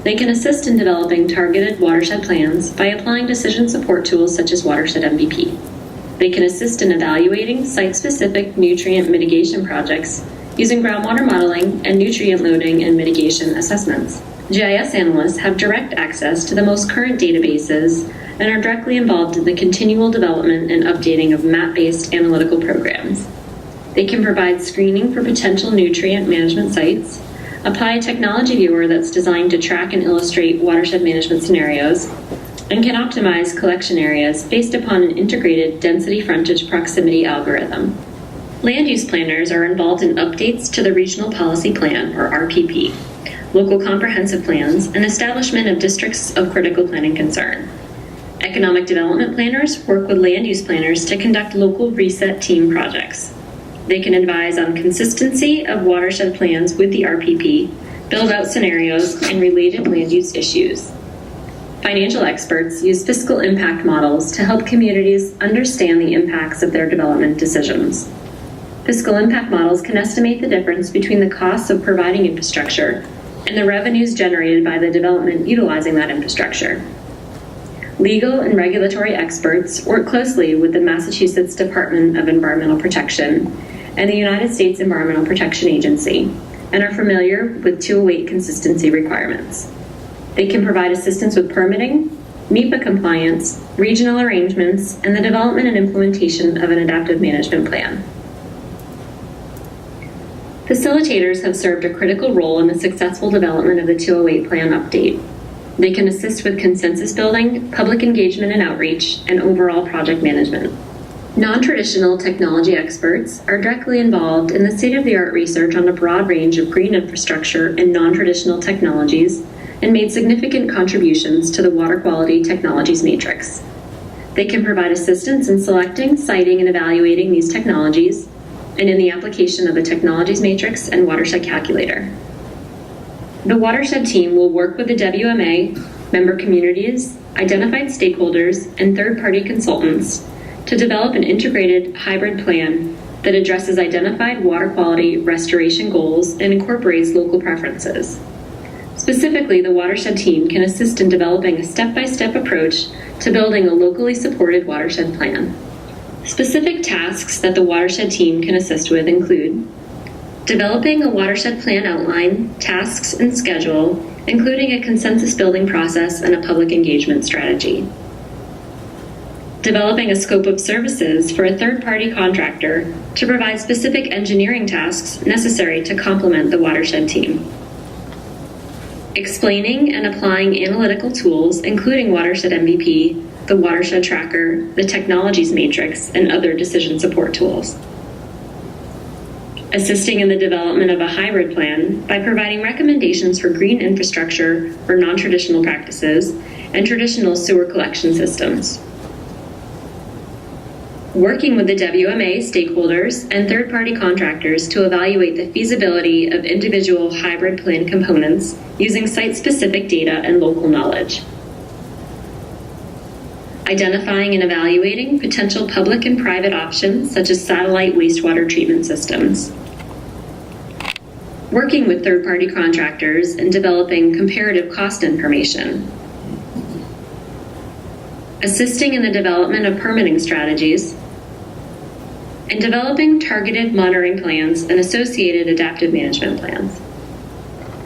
They can assist in developing targeted watershed plans by applying decision support tools such as Watershed MVP. They can assist in evaluating site-specific nutrient mitigation projects using groundwater modeling and nutrient loading and mitigation assessments. GIS analysts have direct access to the most current databases and are directly involved in the continual development and updating of map-based analytical programs. They can provide screening for potential nutrient management sites, apply a technology viewer that's designed to track and illustrate watershed management scenarios, and can optimize collection areas based upon an integrated density frontage proximity algorithm. Land use planners are involved in updates to the Regional Policy Plan, or RPP, local comprehensive plans, and establishment of districts of critical planning concern. Economic development planners work with land use planners to conduct local reset team projects. They can advise on consistency of watershed plans with the RPP, build out scenarios, and related land use issues. Financial experts use fiscal impact models to help communities understand the impacts of their development decisions. Fiscal impact models can estimate the difference between the costs of providing infrastructure and the revenues generated by the development utilizing that infrastructure. Legal and regulatory experts work closely with the Massachusetts Department of Environmental Protection and the United States Environmental Protection Agency and are familiar with 208 consistency requirements. They can provide assistance with permitting, MEPA compliance, regional arrangements, and the development and implementation of an adaptive management plan. Facilitators have served a critical role in the successful development of the 208 plan update. They can assist with consensus building, public engagement and outreach, and overall project management. Non-traditional technology experts are directly involved in the state-of-the-art research on a broad range of green infrastructure and non-traditional technologies and made significant contributions to the Water Quality Technologies Matrix. They can provide assistance in selecting, citing, and evaluating these technologies and in the application of the Technologies Matrix and Watershed Calculator. The Watershed team will work with the WMA, member communities, identified stakeholders, and third-party consultants to develop an integrated hybrid plan that addresses identified water quality restoration goals and incorporates local preferences. Specifically, the Watershed team can assist in developing a step-by-step approach to building a locally supported watershed plan. Specific tasks that the Watershed team can assist with include developing a watershed plan outline, tasks, and schedule, including a consensus building process and a public engagement strategy. developing a scope of services for a third-party contractor to provide specific engineering tasks necessary to complement the watershed team. Explaining and applying analytical tools, including Watershed MVP, the Watershed Tracker, the Technologies Matrix, and other decision support tools. Assisting in the development of a hybrid plan by providing recommendations for green infrastructure for non-traditional practices and traditional sewer collection systems. Working with the WMA stakeholders and third-party contractors to evaluate the feasibility of individual hybrid plan components using site-specific data and local knowledge. Identifying and evaluating potential public and private options such as satellite wastewater treatment systems. Working with third-party contractors and developing comparative cost information. Assisting in the development of permitting strategies, and developing targeted monitoring plans and associated adaptive management plans.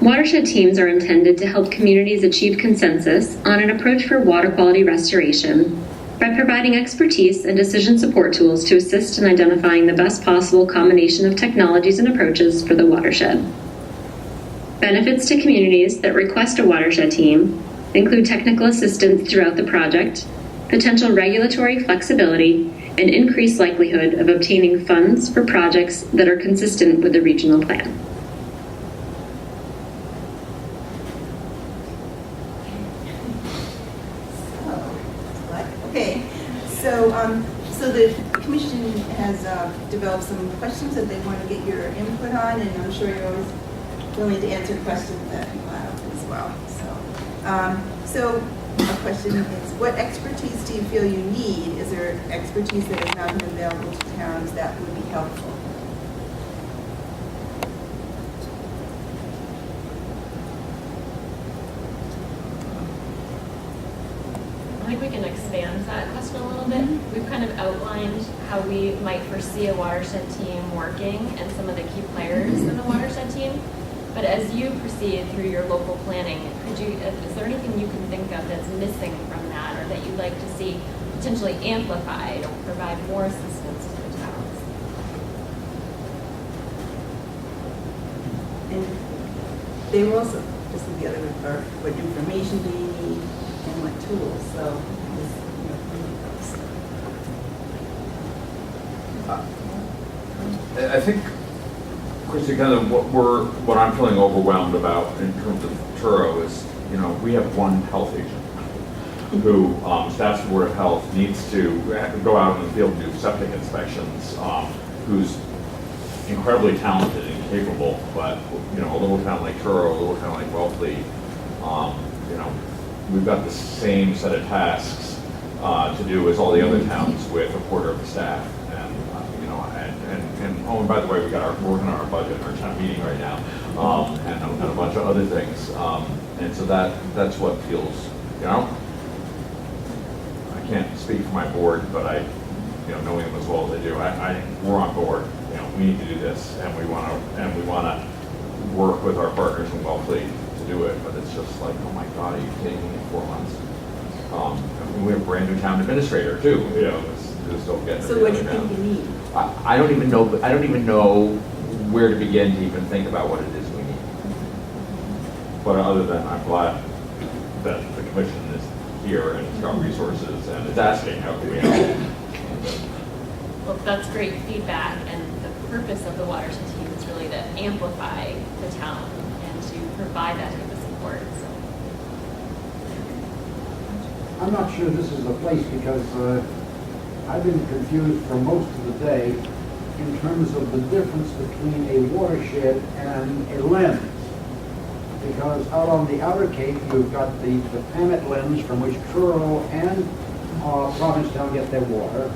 Watershed teams are intended to help communities achieve consensus on an approach for water quality restoration by providing expertise and decision support tools to assist in identifying the best possible combination of technologies and approaches for the watershed. Benefits to communities that request a watershed team include technical assistance throughout the project, potential regulatory flexibility, and increased likelihood of obtaining funds for projects that are consistent with the regional plan. Okay, so the commission has developed some questions that they want to get your input on, and I'm sure you're always willing to answer questions that people have as well. So a question is, what expertise do you feel you need? Is there expertise that has not been available to towns that would be helpful? I think we can expand that question a little bit. We've kind of outlined how we might foresee a watershed team working and some of the key players in the watershed team. But as you proceed through your local planning, is there anything you can think of that's missing from that, or that you'd like to see potentially amplified or provide more assistance to the towns? And they were also just together with what information do you need and what tools. So I think, Christy, kind of what I'm feeling overwhelmed about in terms of Turo is, we have one health agent who, staff Board of Health, needs to go out in the field and do septic inspections, who's incredibly talented and capable, but, a little town like Turo, a little town like Wellfleet, we've got the same set of tasks to do as all the other towns with a quarter of the staff. And by the way, we're working on our budget and our town meeting right now, and a bunch of other things. And so that's what feels, I can't speak for my board, but knowing them as well as I do, we're on board. We need to do this, and we want to work with our partners in Wellfleet to do it. But it's just like, oh my God, are you kidding me? In 4 months. We have a brand new town administrator too. Still getting. So what do you think you need? I don't even know where to begin to even think about what it is we need. But other than I'm glad that the commission is here and it's got resources and it's asking how can we help. Well, that's great feedback, and the purpose of the watershed team is really to amplify the town and to provide that type of support. So. I'm not sure this is the place because I've been confused for most of the day in terms of the difference between a watershed and a lens. Because out on the outer Cape, you've got the Pamet lens from which Truro and Provincetown get their water.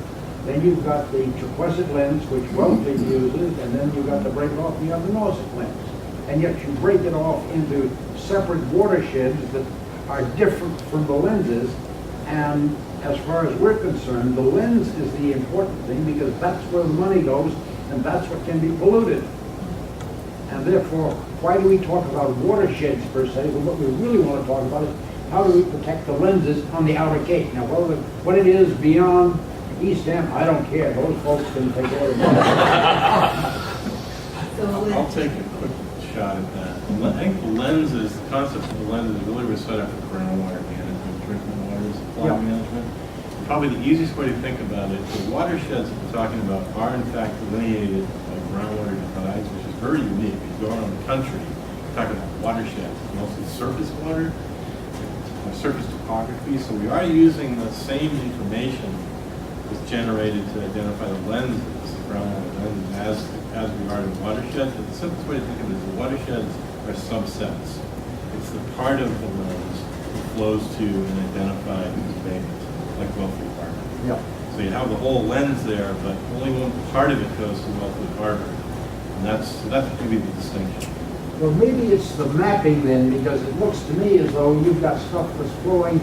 Then you've got the Turquoise lens, which Wellfleet uses, and then you've got the break off, and you have the Nauset lens. And yet you break it off into separate watersheds that are different from the lenses. And as far as we're concerned, the lens is the important thing because that's where the money goes and that's what can be polluted. And therefore, why do we talk about watersheds per se? Well, what we really want to talk about is how do we protect the lenses on the outer Cape? Now, what it is beyond East End, I don't care. Those folks can take care of it. I'll take a quick shot at that. I think the lenses, the concept of the lenses really was set up for groundwater management, drinking water supply management. Probably the easiest way to think about it, the watersheds that we're talking about are in fact delineated by groundwater divides, which is very unique. If you go around the country, talking about watersheds, mostly surface water, surface topography. So we are using the same information that's generated to identify the lenses, the groundwater lenses, as we are in watersheds. But the simplest way to think of it is the watersheds are subsets. It's the part of the lens that flows to and identifies embayments, like Wellfleet Harbor. Yeah. So you have the whole lens there, but only one part of it goes to Wellfleet Harbor. And that's maybe the distinction. Well, maybe it's the mapping then, because it looks to me as though you've got stuff that's flowing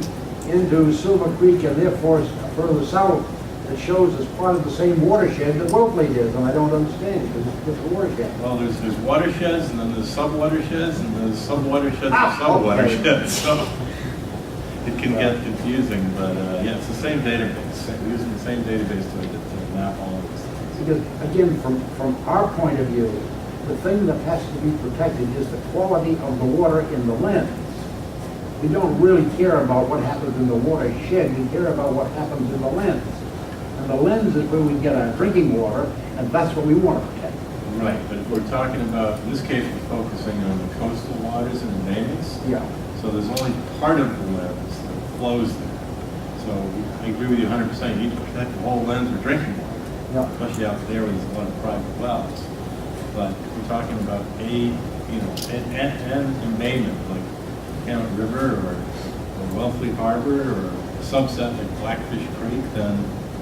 into Silver Creek and therefore further south that shows as part of the same watershed that Wellfleet is, and I don't understand because it's just a watershed. Well, there's watersheds, and then there's sub-watersheds, and there's sub-watersheds and sub-watersheds. So it can get confusing, but yeah, it's the same database. We're using the same database to map all of these things. Because again, from our point of view, the thing that has to be protected is the quality of the water in the lens. We don't really care about what happens in the watershed, we care about what happens in the lens. And the lens is where we get our drinking water, and that's what we want to protect. Right, but if we're talking about, in this case, we're focusing on the coastal waters and embayments. Yeah. So there's only part of the lens that flows there. So I agree with you 100%. You need to protect the whole lens for drinking water, especially out there where there's a lot of private wells. But we're talking about an embayment like Cape River or Wellfleet Harbor or a subset like Blackfish Creek, then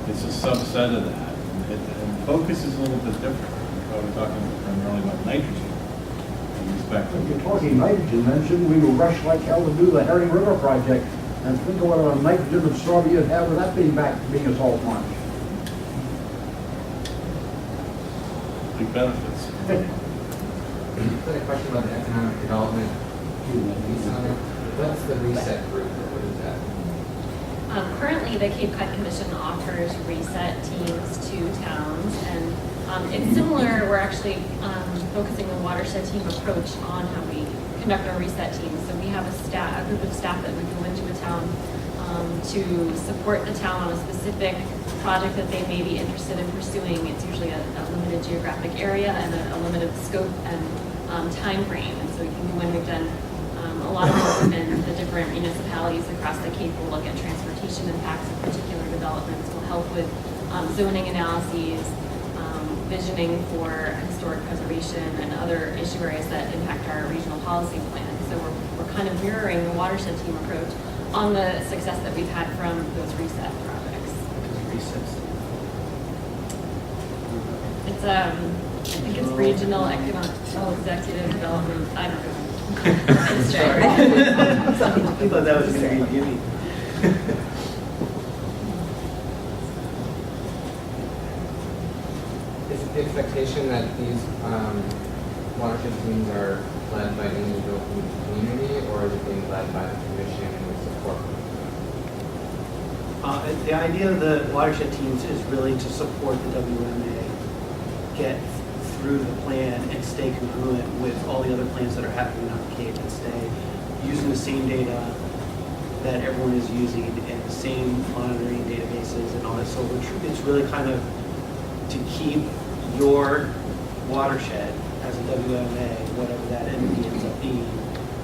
it's a subset of that. And the focus is a little bit different. We're talking primarily about nitrogen. If you're talking nitrogen, then shouldn't we rush like hell to do the Herring River project and think of what a nitrogen absorber you'd have with that being a salt marsh? Big benefits. I had a question about the economic development. What's the reset group? What is that? Currently, the Cape Cod Commission offers reset teams to towns, and it's similar. We're actually focusing the watershed team approach on how we conduct our reset teams. So we have a group of staff that would go into a town to support the town on a specific project that they may be interested in pursuing. It's usually a limited geographic area and a limited scope and time frame. And so we can go in. We've done a lot of work within the different municipalities across the Cape. We'll look at transportation impacts of particular developments. We'll help with zoning analyses, visioning for historic preservation and other issue areas that impact our regional policy plan. So we're kind of mirroring the watershed team approach on the success that we've had from those reset projects. It's I think it's regional economic executive development. I don't know. Sorry. I thought that was going to be Jimmy. Is it the expectation that these watershed teams are led by individuals from the community, or is it being led by the commission with support from The idea of the watershed teams is really to support the WMA get through the plan and stay congruent with all the other plans that are happening on the Cape and stay using the same data that everyone is using and the same monitoring databases and all that. So it's really kind of to keep your watershed as a WMA, whatever that entity ends up being,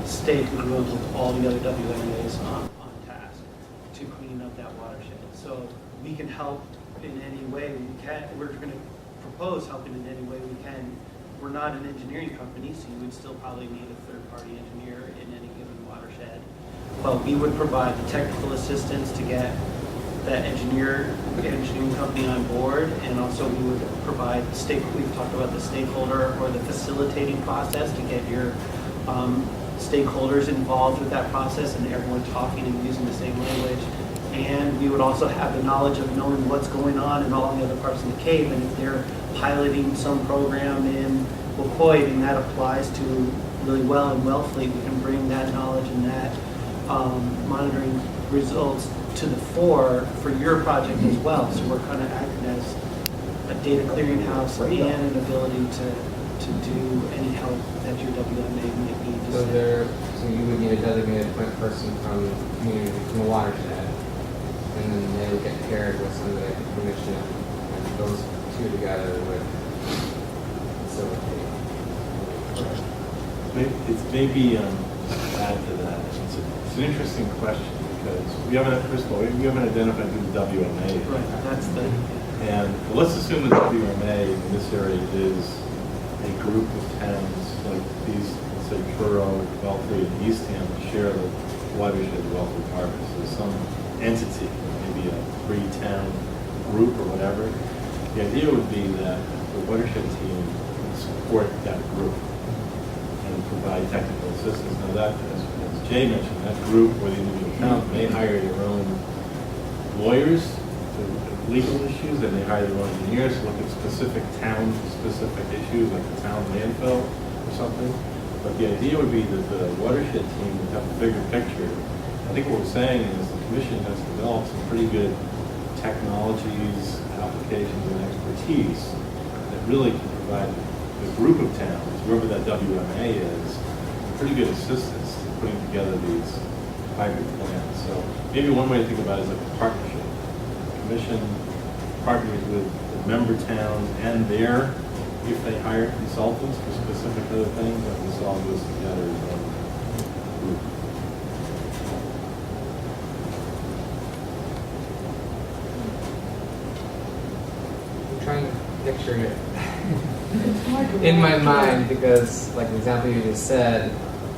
stay congruent with all the other WMAs on task to clean up that watershed. So we can help in any way we can. We're going to propose helping in any way we can. We're not an engineering company, so you would still probably need a third-party engineer in any given watershed. But we would provide the technical assistance to get that engineering company on board, and also we would provide we've talked about the stakeholder or the facilitating process to get your stakeholders involved with that process and everyone talking and using the same language. And we would also have the knowledge of knowing what's going on in all the other parts of the Cape, and if they're piloting some program in Wacoit and that applies to really well in Wellfleet, we can bring that knowledge and that monitoring results to the fore for your project as well. So we're kind of acting as a data clearinghouse and an ability to do any help that your WMA might need. So you would need a designated point person from the community, from the watershed, and then they would get paired with somebody at the commission, and those two together would facilitate. Maybe add to that. It's an interesting question because we haven't, first of all, we haven't identified who the WMA is. Right, that's the. And let's assume the WMA in this area is a group of towns like these, let's say Truro, Wellfleet, and Eastham share the watershed Wellfleet Harbor. So some entity, maybe a 3-town group or whatever. The idea would be that the watershed team would support that group and provide technical assistance. Now that, as Jay mentioned, that group or the individual town may hire their own lawyers to legal issues, and they hire their own engineers to look at specific town-specific issues like the town landfill or something. But the idea would be that the watershed team would have a bigger picture. I think what we're saying is the commission has developed some pretty good technologies, applications, and expertise that really can provide the group of towns, whoever that WMA is, pretty good assistance in putting together these hybrid plans. So maybe one way to think about it is like a partnership. The commission partners with the member towns and their, if they hire consultants for specific other things, like this all goes together as one group. I'm trying to picture it in my mind because, like the example you just said,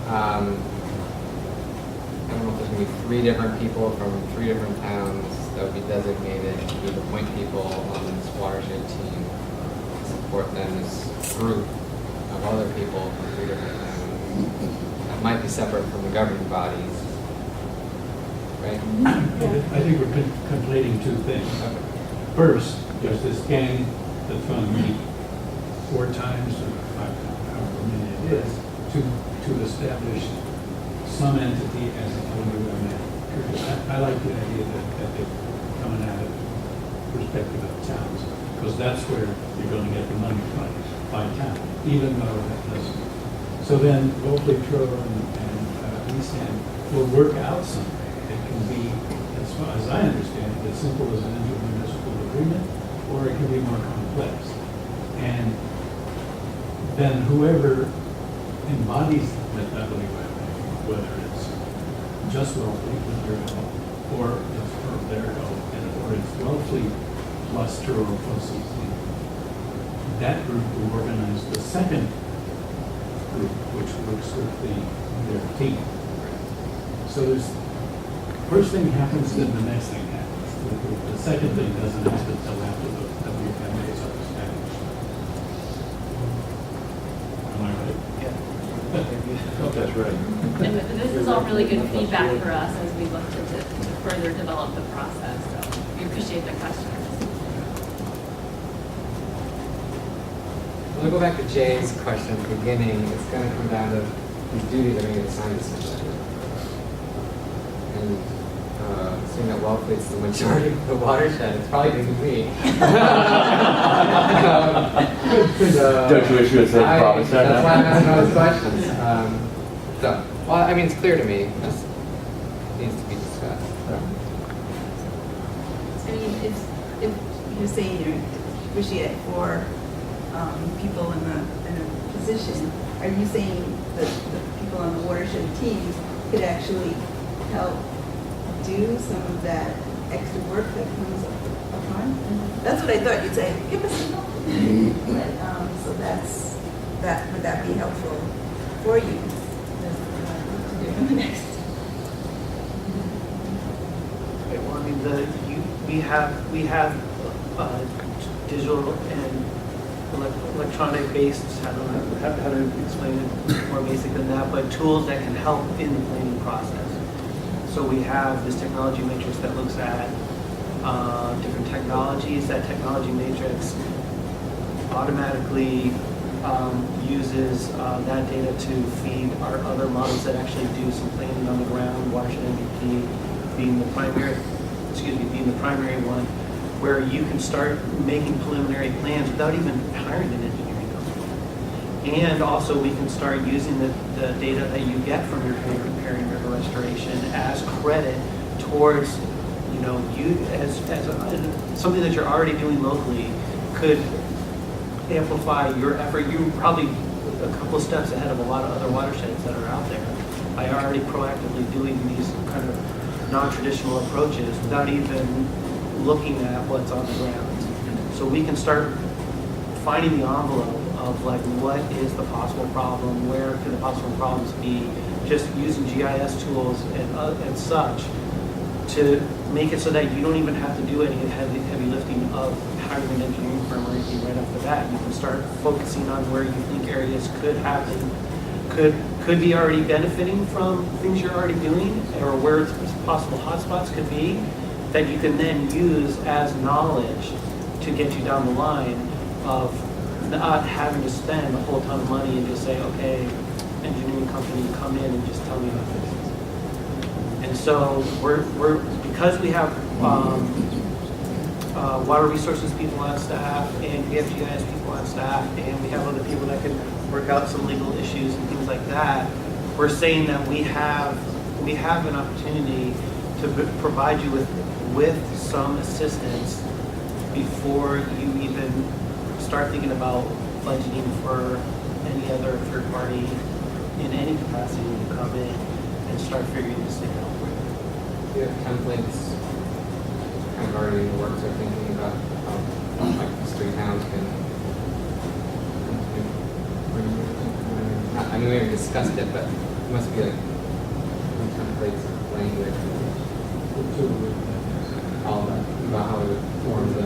I don't know if there's going to be 3 different people from 3 different towns that would be designated to be the point people on this watershed team, support them as a group of other people from 3 different towns that might be separate from the governing bodies, right? I think we're conflating 2 things. First, there's this gang that's going to meet 4 times or 5 times, however many it is, to establish some entity as a WMA. I like the idea that they're coming at it perspective of towns, because that's where you're going to get the money from, by town, even though that doesn't. So then, hopefully, Truro and Eastham will work out something. It can be, as far as I understand it, as simple as an intermunicipal agreement, or it can be more complex. And then whoever embodies that WMA, whether it's just Wellfleet with their help, or it's for their help, or it's Wellfleet plus Truro plus Eastham, that group will organize the second group, which works with their team. So there's, first thing happens, then the next thing happens. The second thing doesn't happen until after the WMAs are established. Am I right? Oh, that's right. And this is all really good feedback for us as we look to further develop the process. So we appreciate the questions. I'm going to go back to Jay's question at the beginning. It's going to come down to these duties are going to get assigned to somebody. And seeing that Wellfleet's the majority of the watershed, it's probably going to be me. Don't you wish you had said promise that? That's why I'm asking all these questions. So, well, I mean, it's clear to me. It just needs to be discussed. I mean, if you're saying you appreciate it for people in a position, are you saying that the people on the watershed teams could actually help do some of that extra work that comes up front? That's what I thought you'd say. Give us some help. But, so would that be helpful for you to do in the next? Okay, well, I mean, we have digital and electronic-based, I don't know how to explain it more basic than that, but tools that can help in the planning process. So we have this technology matrix that looks at different technologies. That technology matrix automatically uses that data to feed our other models that actually do some planning on the ground, watershed MVP being the primary one, where you can start making preliminary plans without even hiring an engineering company. And also we can start using the data that you get from your Pairing River restoration as credit towards, you know, you as something that you're already doing locally could amplify your effort. You're probably a couple of steps ahead of a lot of other watersheds that are out there by already proactively doing these kind of non-traditional approaches without even looking at what's on the ground. So we can start finding the envelope of like what is the possible problem, where could the possible problems be, just using GIS tools and such to make it so that you don't even have to do any heavy lifting of hiring an engineering firm or anything right off the bat. You can start focusing on where you think areas could be already benefiting from things you're already doing, or where possible hotspots could be, that you can then use as knowledge to get you down the line of not having to spend a whole ton of money and just say, okay, engineering company, come in and just tell me how to fix it. And so we're because we have water resources people on staff, and we have GIS people on staff, and we have other people that can work out some legal issues and things like that. We're saying that we have an opportunity to provide you with some assistance before you even start thinking about budgeting for any other third party in any capacity to come in and start figuring this thing out. Do you have templates kind of already in the works or thinking about how like these three towns can I mean we haven't discussed it, but it must be like templates of language all about how we would form the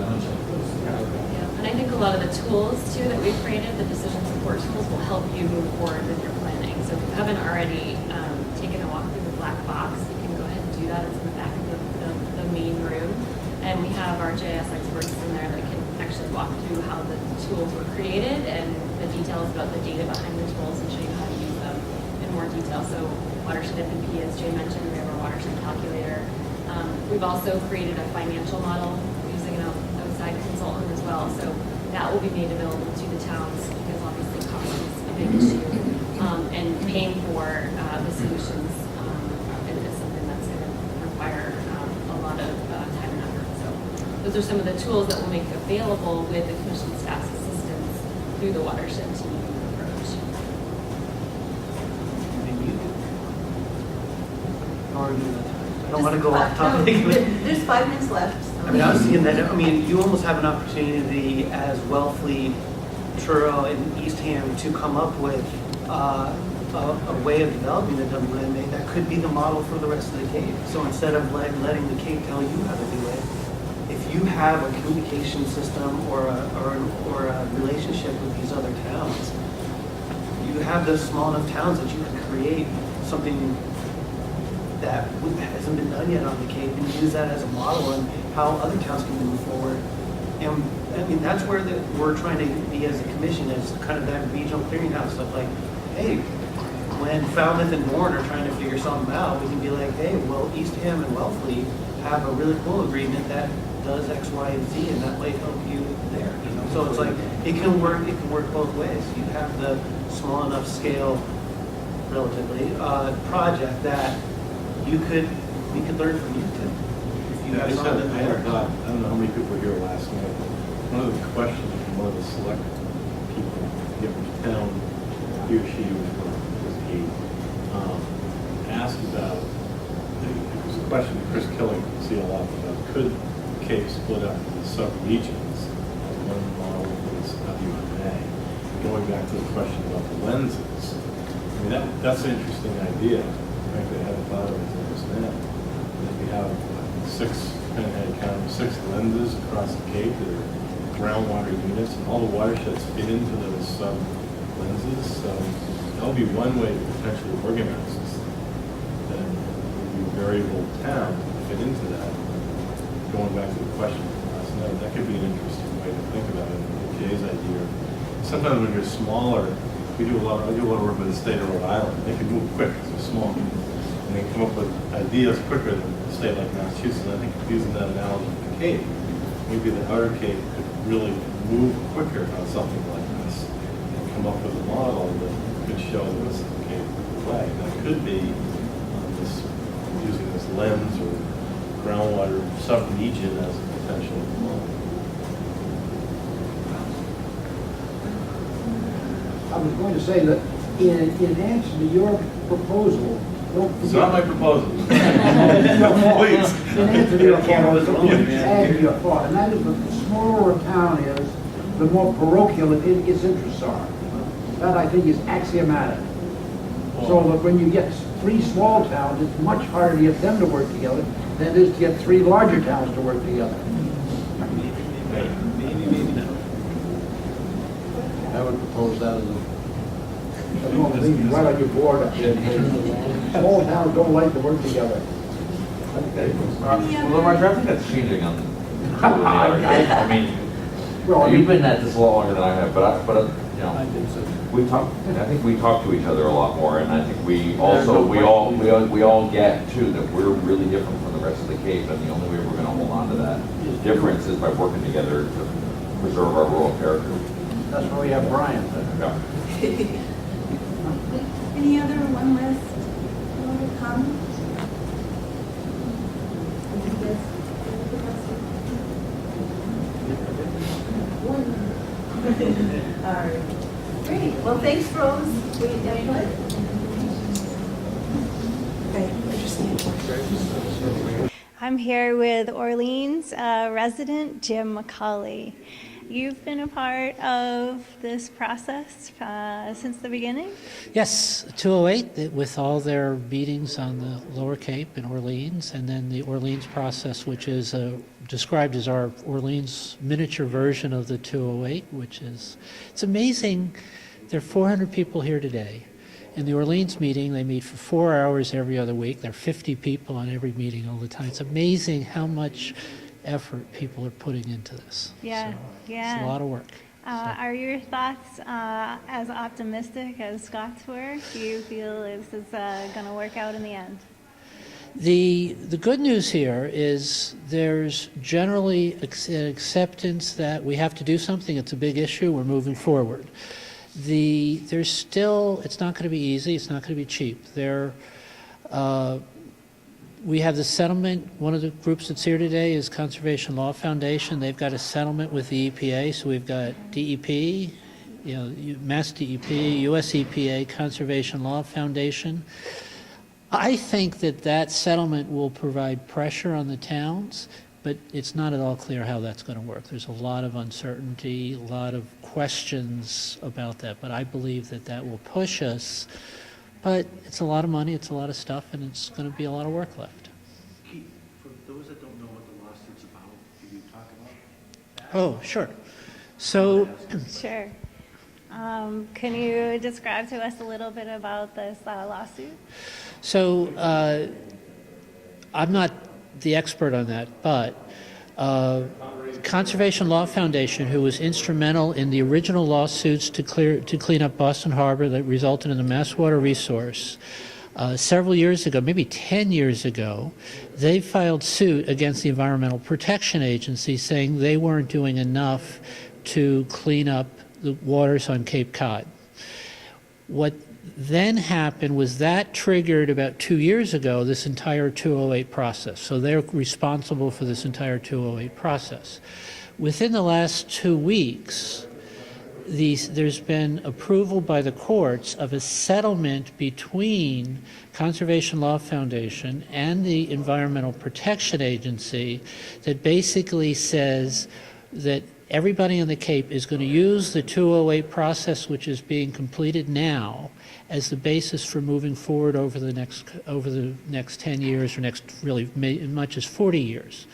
And I think a lot of the tools too that we've created, the decision support tools, will help you move forward with your planning. So if you haven't already taken a walk through the black box, you can go ahead and do that. It's in the back of the main room. And we have our GIS experts in there that can actually walk through how the tools were created and the details about the data behind the tools and show you how to use them in more detail. So watershed MVP, as Jay mentioned, we have our watershed calculator. We've also created a financial model using an outside consultant as well. So that will be made available to the towns because obviously cost is a big issue. And paying for the solutions is something that's going to require a lot of time and effort. So those are some of the tools that we'll make available with the commission staff's assistance through the watershed team approach. I don't want to go off topic. There's 5 minutes left. So. I mean, I was thinking that, I mean, you almost have an opportunity as Wellfleet, Truro, and Eastham to come up with a way of developing the WMA that could be the model for the rest of the Cape. So instead of letting the Cape tell you how to do it, if you have a communication system or a relationship with these other towns, you have those small enough towns that you can create something that hasn't been done yet on the Cape and use that as a model and how other towns can move forward. And I mean, that's where we're trying to be as a commission, as kind of that regional clearinghouse stuff. Like, hey, when Falmouth and Bourne are trying to figure something out, we can be like, hey, well, Eastham and Wellfleet have a really cool agreement that does X, Y, and Z, and that might help you there. You know, so it's like it can work both ways. You have the small enough scale, relatively, project that we could learn from you too. If you Yeah, guys I had a thought. I don't know how many people were here last night. One of the questions from one of the select people, forget which town he or she was he, asked about, it was a question that Chris Killing could see a lot about, could Cape split up into sub-regions? One model was WMA. Going back to the question about the lenses, I mean, that's an interesting idea. Frankly, I haven't thought of it until just now. If we have 6 lenses across the Cape that are groundwater units, and all the watersheds fit into those sub lenses, so that'll be one way to potentially organize this. Then a variable town to fit into that. Going back to the question from last night, that could be an interesting way to think about it. Jay's idea sometimes when you're smaller, I do a lot of work with the state of Rhode Island. They can move quick because they're small. And they come up with ideas quicker than a state like Massachusetts. I think using that analogy with the Cape, maybe the Outer Cape could really move quicker on something like this and come up with a model that could show the rest of the Cape way. That could be using this lens or groundwater sub-region as a potential model. I was going to say that in answer to your proposal, don't forget. It's not my proposal. Please. In answer to your proposal, add your thought, and that is that the smaller a town is, the more parochial its interests are. That, I think, is axiomatic. So that when you get 3 small towns, it's much harder to get them to work together than it is to get 3 larger towns to work together. Maybe not. I would propose that as a right on your board up there. Small towns don't like to work together. Well, Roger, I think that's changing on. I mean, well, you've been at this a lot longer than I have, but you know, we talk. I think we talk to each other a lot more, and I think we also we all get too that we're really different from the rest of the Cape, and the only way we're going to hold on to that difference is by working together to preserve our rural character. That's why we have Brian. Yeah. Any other one last comment? All right. Great. Well, thanks for all this great input. I'm here with Orleans resident Jim McCauley. You've been a part of this process since the beginning? Yes, 208 with all their meetings on the Lower Cape in Orleans, and then the Orleans process, which is described as our Orleans miniature version of the 208, which is, it's amazing. There are 400 people here today. In the Orleans meeting, they meet for 4 hours every other week. There are 50 people on every meeting all the time. It's amazing how much effort people are putting into this. Yeah, so yeah. It's a lot of work. Are your thoughts as optimistic as Scott's were? Do you feel this is going to work out in the end? The good news here is there's generally an acceptance that we have to do something. It's a big issue. We're moving forward. There's still, it's not going to be easy. It's not going to be cheap. We have the settlement. One of the groups that's here today is Conservation Law Foundation. They've got a settlement with the EPA. So we've got DEP, Mass DEP, US EPA, Conservation Law Foundation. I think that settlement will provide pressure on the towns, but it's not at all clear how that's going to work. There's a lot of uncertainty, a lot of questions about that, but I believe that will push us. But it's a lot of money, it's a lot of stuff, and it's going to be a lot of work left. Keith, for those that don't know what the lawsuit's about, can you talk about that? Oh, sure. So, Sure. Can you describe to us a little bit about this lawsuit? So I'm not the expert on that, but Conservation Law Foundation, who was instrumental in the original lawsuits to clean up Boston Harbor that resulted in the mass water resource, several years ago, maybe 10 years ago, they filed suit against the Environmental Protection Agency saying they weren't doing enough to clean up the waters on Cape Cod. What then happened was that triggered about 2 years ago this entire 208 process. So they're responsible for this entire 208 process. Within the last 2 weeks, there's been approval by the courts of a settlement between Conservation Law Foundation and the Environmental Protection Agency that basically says that everybody on the Cape is going to use the 208 process, which is being completed now, as the basis for moving forward over the next 10 years, or next really as much as 40 years.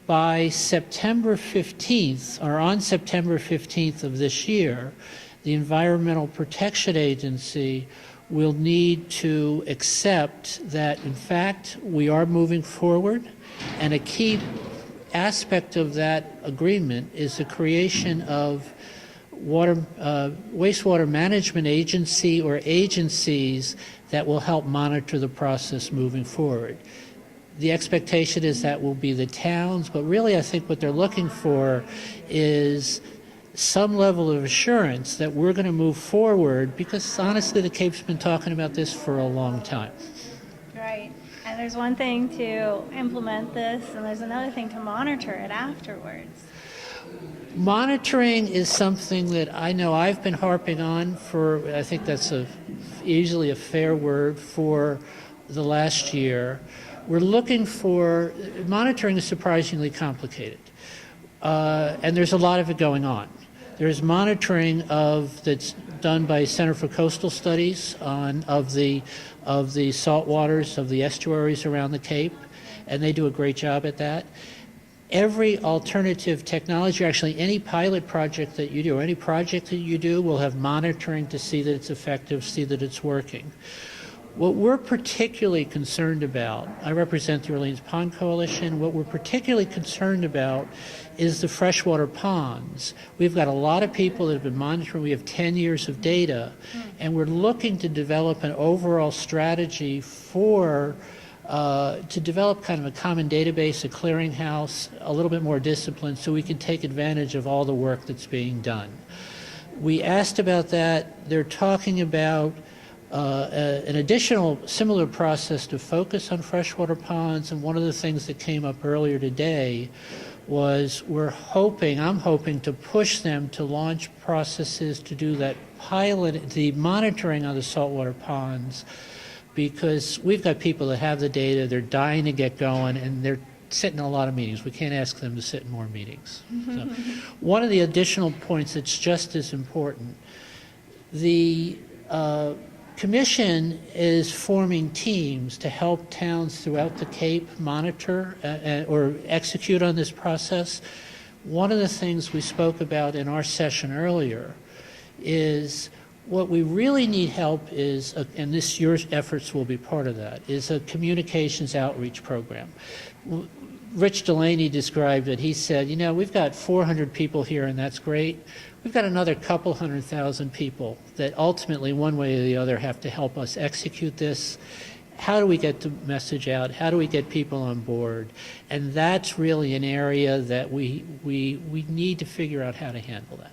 By September 15th, or on September 15th of this year, the Environmental Protection Agency will need to accept that, in fact, we are moving forward, and a key aspect of that agreement is the creation of wastewater management agency or agencies that will help monitor the process moving forward. The expectation is that will be the towns, but really I think what they're looking for is some level of assurance that we're going to move forward, because honestly the Cape's been talking about this for a long time. Right. And there's one thing to implement this, and there's another thing to monitor it afterwards. Monitoring is something that I know I've been harping on for, I think that's easily a fair word, for the last year. We're looking for, monitoring is surprisingly complicated. And there's a lot of it going on. There's monitoring that's done by Center for Coastal Studies of the salt waters of the estuaries around the Cape, and they do a great job at that. Every alternative technology, actually any pilot project that you do, or any project that you do, will have monitoring to see that it's effective, see that it's working. What we're particularly concerned about, I represent the Orleans Pond Coalition, what we're particularly concerned about is the freshwater ponds. We've got a lot of people that have been monitoring, we have 10 years of data, and we're looking to develop an overall strategy to develop kind of a common database, a clearinghouse, a little bit more discipline, so we can take advantage of all the work that's being done. We asked about that. They're talking about an additional similar process to focus on freshwater ponds, and one of the things that came up earlier today was I'm hoping to push them to launch processes to do that the monitoring on the saltwater ponds, because we've got people that have the data, they're dying to get going, and they're sitting in a lot of meetings. We can't ask them to sit in more meetings. So, one of the additional points that's just as important, the Commission is forming teams to help towns throughout the Cape monitor or execute on this process. One of the things we spoke about in our session earlier is what we really need help is, and your efforts will be part of that, is a communications outreach program. Rich Delaney described it. He said, we've got 400 people here, and that's great. We've got another couple 100,000 people that ultimately, one way or the other, have to help us execute this. How do we get the message out? How do we get people on board? And that's really an area that we need to figure out how to handle that.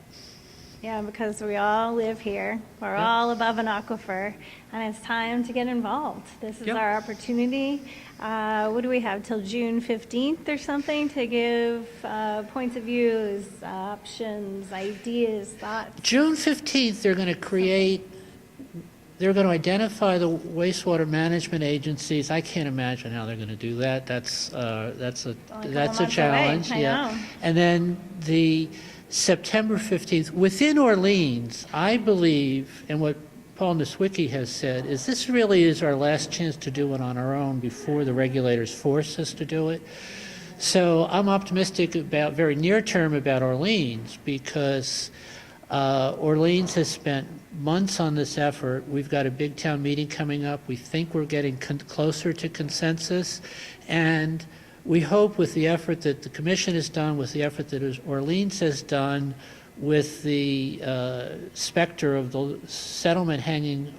Yeah, because we all live here. We're all above an aquifer, and it's time to get involved. This is our opportunity. What do we have, till June 15th or something to give points of views, options, ideas, thoughts? June 15th, they're going to identify the wastewater management agencies. I can't imagine how they're going to do that. That's a challenge. And then the September 15th, within Orleans, I believe, and what Paul Niswicki has said, is this really is our last chance to do it on our own before the regulators force us to do it. So I'm optimistic about, very near term, about Orleans, because Orleans has spent months on this effort. We've got a big town meeting coming up. We think we're getting closer to consensus, and we hope with the effort that the Commission has done, with the effort that Orleans has done, with the specter of the settlement hanging,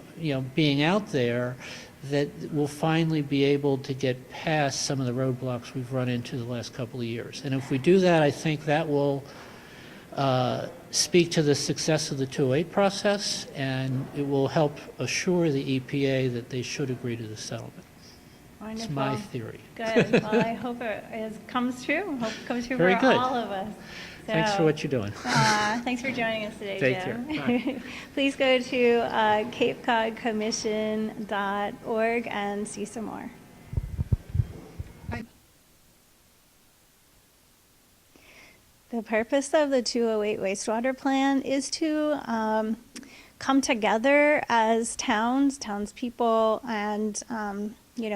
being out there, that we'll finally be able to get past some of the roadblocks we've run into the last couple of years. And if we do that, I think that will speak to the success of the 208 process, and it will help assure the EPA that they should agree to the settlement. Wonderful. It's my theory. Good. Well, I hope it comes true. Hope it comes true Very for good. all of us. Thanks for what you're doing. Thanks for joining us today, Take Jim. care. Please go to capecodcommission.org and see some more. The purpose of the 208 wastewater plan is to come together as townspeople, and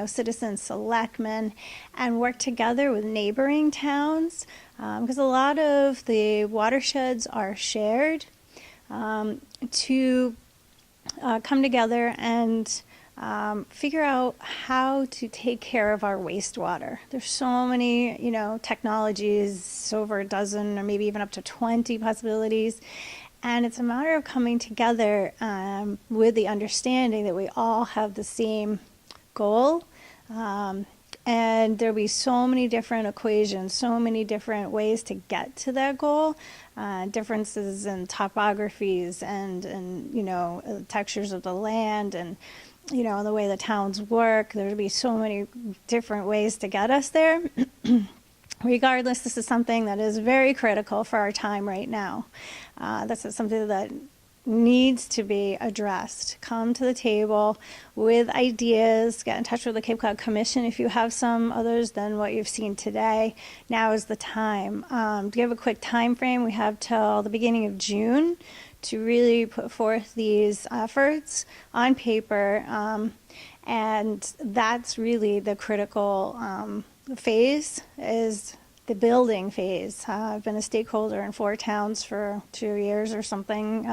citizens, selectmen, and work together with neighboring towns, because a lot of the watersheds are shared, to come together and figure out how to take care of our wastewater. There's so many, technologies, over a dozen or maybe even up to 20 possibilities. And it's a matter of coming together with the understanding that we all have the same goal. And there'll be so many different equations, so many different ways to get to that goal, differences in topographies and you know, textures of the land and, you know, the way the towns work. There'll be so many different ways to get us there. Regardless, this is something that is very critical for our time right now. This is something that needs to be addressed. Come to the table with ideas, get in touch with the Cape Cod Commission if you have some others than what you've seen today. Now is the time. To give a quick time frame, we have till the beginning of June to really put forth these efforts on paper, and that's really the critical phase, is the building phase. I've been a stakeholder in 4 towns for 2 years or something,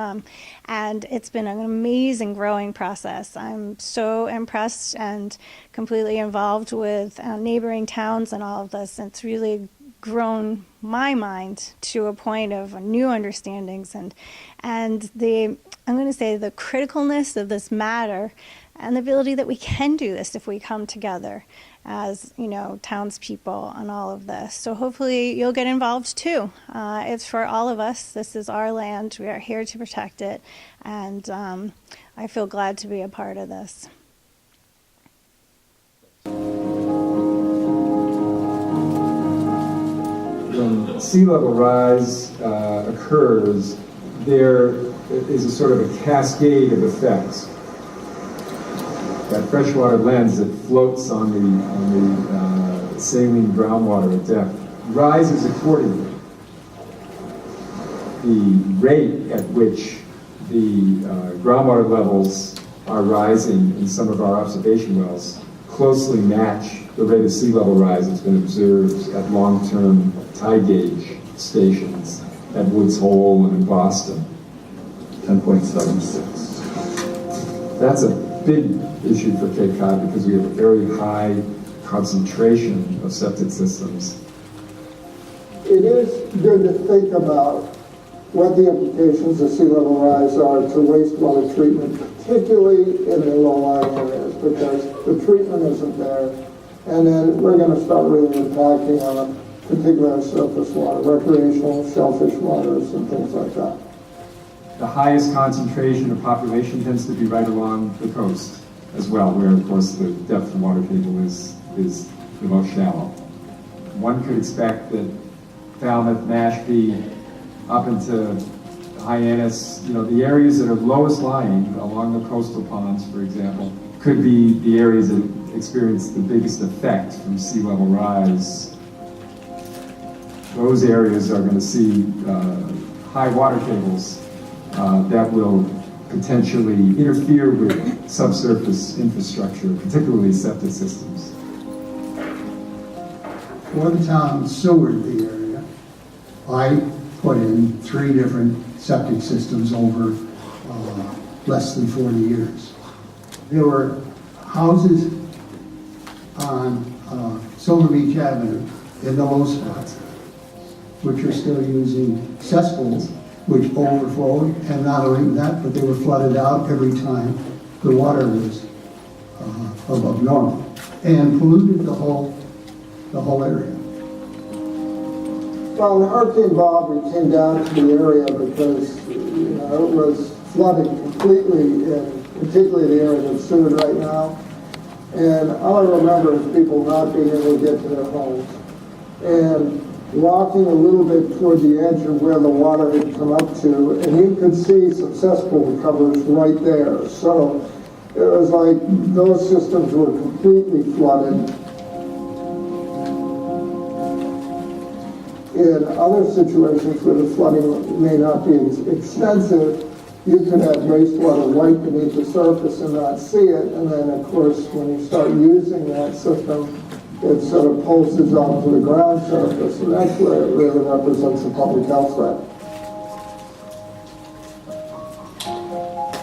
and it's been an amazing growing process. I'm so impressed and completely involved with neighboring towns and all of this. It's really grown my mind to a point of new understandings and I'm going to say the criticalness of this matter and the ability that we can do this if we come together as, you know, townspeople on all of this. So hopefully you'll get involved too. It's for all of us. This is our land. We are here to protect it. And I feel glad to be a part of this. When sea level rise occurs, there is a sort of a cascade of effects. That freshwater lens that floats on the saline groundwater at depth rises accordingly. The rate at which the groundwater levels are rising in some of our observation wells closely match the rate of sea level rise that's been observed at long-term tide gauge stations at Woods Hole and in Boston. 10.76. That's a big issue for Cape Cod because we have a very high concentration of septic systems. It is good to think about what the implications of sea level rise are to wastewater treatment, particularly in the low-lying areas, because the treatment isn't there. And then we're going to start really impacting on particular surface water, recreational shellfish waters and things like that. The highest concentration of population tends to be right along the coast as well, where of course the depth of the water table is the most shallow. One could expect that Falmouth, Mashpee, up into Hyannis, you know, the areas that are lowest lying along the coastal ponds, for example, could be the areas that experience the biggest effect from sea level rise. Those areas are going to see high water tables that will potentially interfere with subsurface infrastructure, particularly septic systems. For the town Seward, the area, I put in 3 different septic systems over less than 40 years. There were houses on Silver Beach Avenue in the low spots, which are still using cesspools, which overflowed, and not only that, but they were flooded out every time the water was above normal, and polluted the whole area. Well, in Hurricane Bob, we came down to the area because it was flooded completely, particularly the area that's Seward right now. And all I remember is people not being able to get to their homes. And walking a little bit toward the edge of where the water had come up to, and you could see some cesspool covers right there. So it was like those systems were completely flooded. In other situations where the flooding may not be extensive, you could have wastewater right beneath the surface and not see it. And then, of course, when you start using that system, it sort of pulses onto the ground surface, and that's where it really represents a public health threat.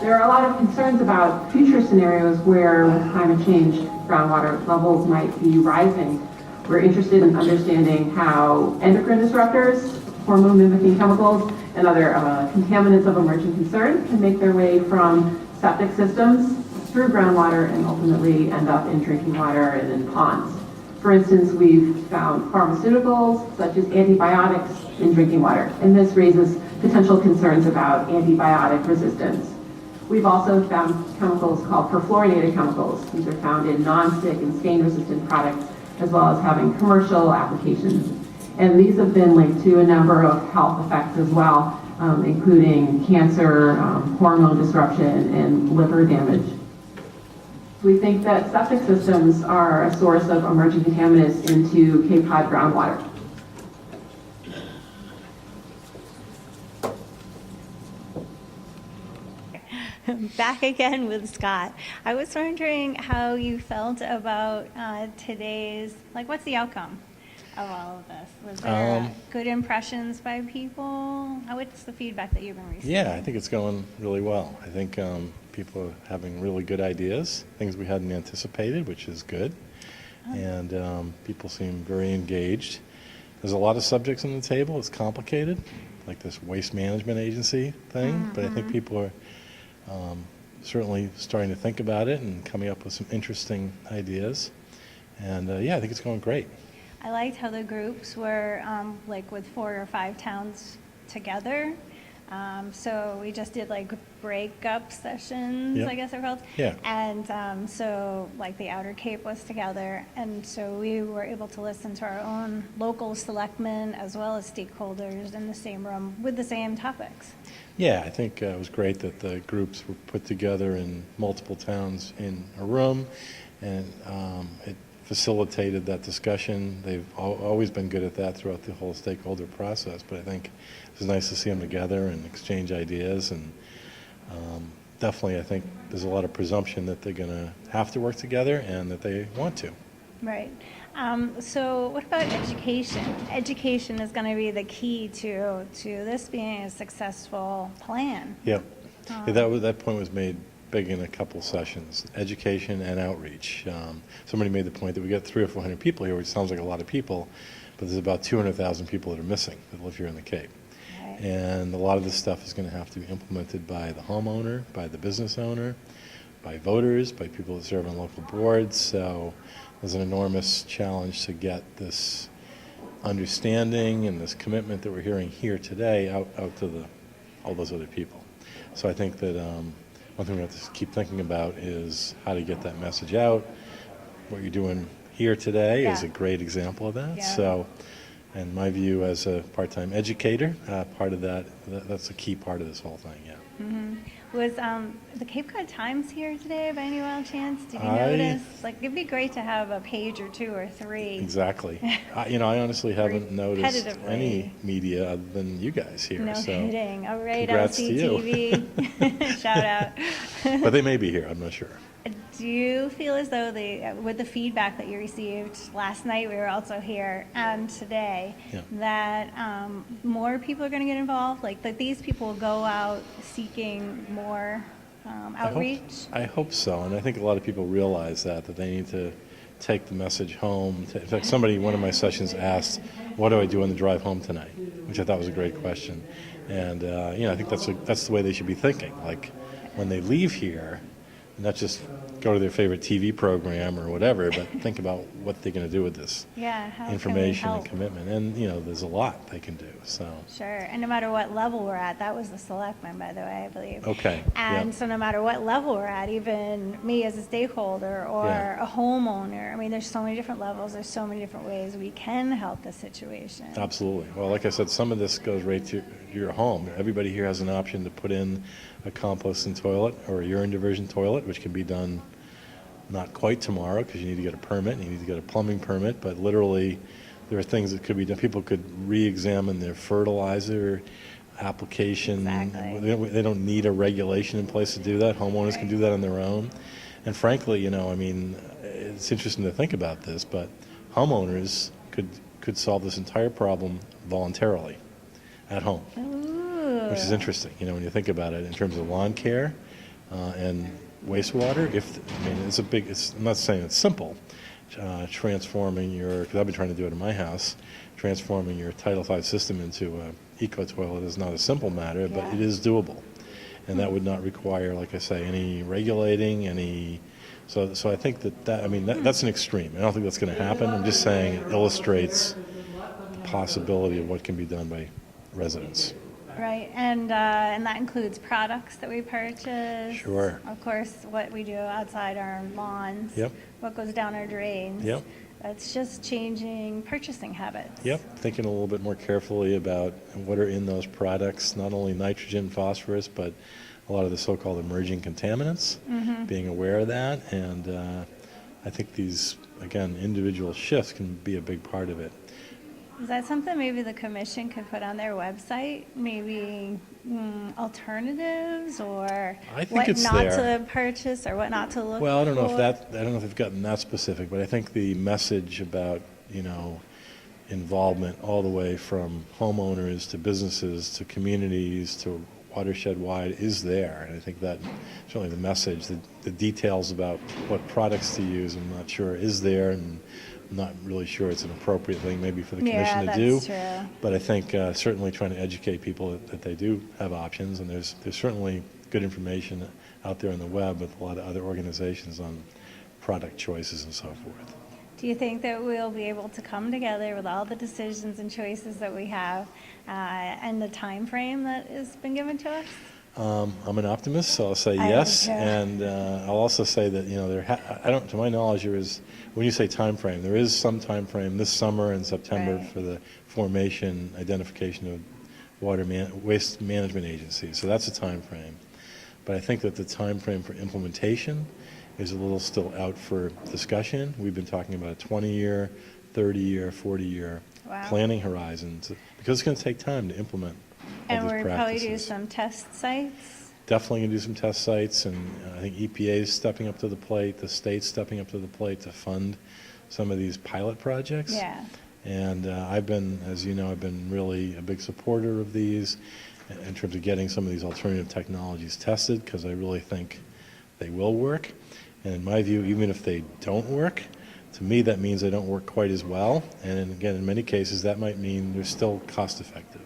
There are a lot of concerns about future scenarios where, with climate change, groundwater levels might be rising. We're interested in understanding how endocrine disruptors, hormone-mimicking chemicals, and other contaminants of emerging concern can make their way from septic systems through groundwater and ultimately end up in drinking water and in ponds. For instance, we've found pharmaceuticals such as antibiotics in drinking water, and this raises potential concerns about antibiotic resistance. We've also found chemicals called perfluorinated chemicals. These are found in non-stick and stain-resistant products, as well as having commercial applications. And these have been linked to a number of health effects as well, including cancer, hormone disruption, and liver damage. We think that septic systems are a source of emerging contaminants into Cape Cod groundwater. Back again with Scott. I was wondering how you felt about today's, like, what's the outcome of all of this? Was there good impressions by people? What's the feedback that you've been receiving? Yeah, I think it's going really well. I think people are having really good ideas, things we hadn't anticipated, which is good. And people seem very engaged. There's a lot of subjects on the table. It's complicated, like this waste management agency thing, but I think people are certainly starting to think about it and coming up with some interesting ideas. And yeah, I think it's going great. I liked how the groups were like with 4 or 5 towns together. So we just did like break-up sessions, I guess they're called. Yeah. And so like the Outer Cape was together, and so we were able to listen to our own local selectmen as well as stakeholders in the same room with the same topics. Yeah, I think it was great that the groups were put together in multiple towns in a room, and it facilitated that discussion. They've always been good at that throughout the whole stakeholder process, but I think it was nice to see them together and exchange ideas, and definitely I think there's a lot of presumption that they're going to have to work together and that they want to. Right. So what about education? Education is going to be the key to this being a successful plan. Yeah, that point was made big in a couple sessions, education and outreach. Somebody made the point that we got 300 or 400 people here, which sounds like a lot of people, but there's about 200,000 people that are missing that live here in the Cape. Right. And a lot of this stuff is going to have to be implemented by the homeowner, by the business owner, by voters, by people that serve on local boards. So there's an enormous challenge to get this understanding and this commitment that we're hearing here today out to all those other people. So I think that one thing we have to keep thinking about is how to get that message out. What you're doing here today is a great example of that. Yeah. So, in my view as a part-time educator, part of that's a key part of this whole thing, yeah. Mm-hmm. Was the Cape Cod Times here today by any wild chance? Did you notice? Like, it'd be great to have a page or 2 or 3. Exactly. I honestly haven't noticed any media other than you guys here. No kidding. All right, congrats LCTV. Shout out. But they may be here, I'm not sure. Do you feel as though with the feedback that you received last night, we were also here, and today, that more people are going to get involved? Like that these people will go out seeking more outreach? I hope so, and I think a lot of people realize that they need to take the message home. In fact, one of my sessions asked, what do I do on the drive home tonight? Which I thought was a great question. And I think that's the way they should be thinking. Like when they leave here, not just go to their favorite TV program or whatever, but think about what they're going to do with this information and commitment. And, there's a lot they can do. So sure. And no matter what level we're at, that was the selectman, by the way, I believe. Okay. And so no matter what level we're at, even me as a stakeholder or a homeowner, I mean, there's so many different levels. There's so many different ways we can help the situation. Absolutely. Well, like I said, some of this goes right to your home. Everybody here has an option to put in a composting toilet or a urine diversion toilet, which can be done not quite tomorrow because you need to get a permit and you need to get a plumbing permit, but literally there are things that could be done. People could re-examine their fertilizer application. Exactly. They don't need a regulation in place to do that. Homeowners can do that on their own. And frankly, it's interesting to think about this, but homeowners could solve this entire problem voluntarily at home. Ooh. Which is interesting, when you think about it in terms of lawn care and wastewater. I'm not saying it's simple, transforming because I've been trying to do it in my house, transforming your Title V system into eco-toilet is not a simple matter, but it is doable. And that would not require, like I say, any regulating, any, so I think that's an extreme. I don't think that's going to happen. I'm just saying it illustrates the possibility of what can be done by residents. Right, and that includes products that we purchase. Sure. Of course, what we do outside our lawns. Yep. What goes down our drains. Yep. It's just changing purchasing habits. Yep, thinking a little bit more carefully about what are in those products, not only nitrogen, phosphorus, but a lot of the so-called emerging contaminants, being aware of that. And I think these, again, individual shifts can be a big part of it. Is that something maybe the commission could put on their website? Maybe alternatives or what not to purchase or what not to look for? Well, I don't know if they've gotten that specific, but I think the message about, involvement all the way from homeowners to businesses to communities to watershed-wide is there. And I think that certainly the message, the details about what products to use, I'm not sure is there, and I'm not really sure it's an appropriate thing maybe for the commission to do. True. But I think certainly trying to educate people that they do have options, and there's certainly good information out there on the web with a lot of other organizations on product choices and so forth. Do you think that we'll be able to come together with all the decisions and choices that we have and the time frame that has been given to us? I'm an optimist, so I'll say yes, and I'll also say that to my knowledge, there is, when you say time frame, there is some time frame this summer and September for the formation, identification of waste management agencies. So that's a time frame, but I think that the time frame for implementation is a little still out for discussion. We've been talking about a 20-year, 30-year, 40-year planning horizons because it's going to take time to implement. And we'll probably do some test sites. Definitely going to do some test sites, and I think EPA is stepping up to the plate, the state's stepping up to the plate to fund some of these pilot projects. Yeah. And I've been really a big supporter of these in terms of getting some of these alternative technologies tested, because I really think they will work. And in my view, even if they don't work, to me that means they don't work quite as well. And again, in many cases, that might mean they're still cost effective.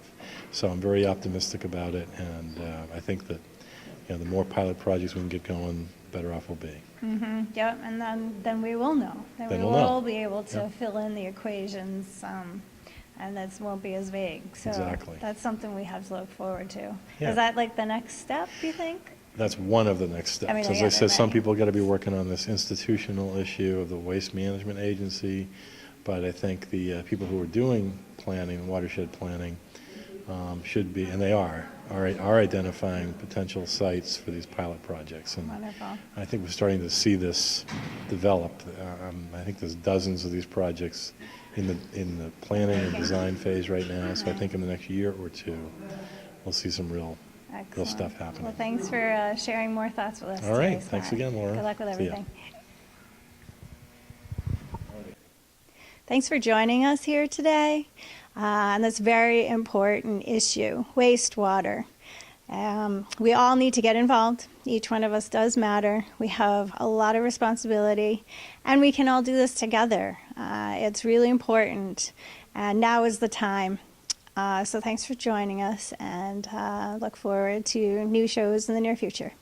So I'm very optimistic about it, and I think that the more pilot projects we can get going, the better off we'll be. Yep, and then we will know. Then we will be able to fill in the equations, and that won't be as vague. So exactly. That's something we have to look forward to. Yeah. Is that like the next step, you think? That's one of the next steps. As I said, some people got to be working on this institutional issue of the waste management agency, but I think the people who are doing planning, watershed planning, should be, and they are identifying potential sites for these pilot projects. And wonderful. I think we're starting to see this develop. I think there's dozens of these projects in the planning and design phase right now. So I think in the next year or two, we'll see some real stuff happening. Well, thanks for sharing more thoughts with us. All right. Today, Thanks Scott. again, Laura. Good luck with See ya. everything. Thanks for joining us here today on this very important issue, wastewater. We all need to get involved. Each one of us does matter. We have a lot of responsibility, and we can all do this together. It's really important, and now is the time. So thanks for joining us, and look forward to new shows in the near future.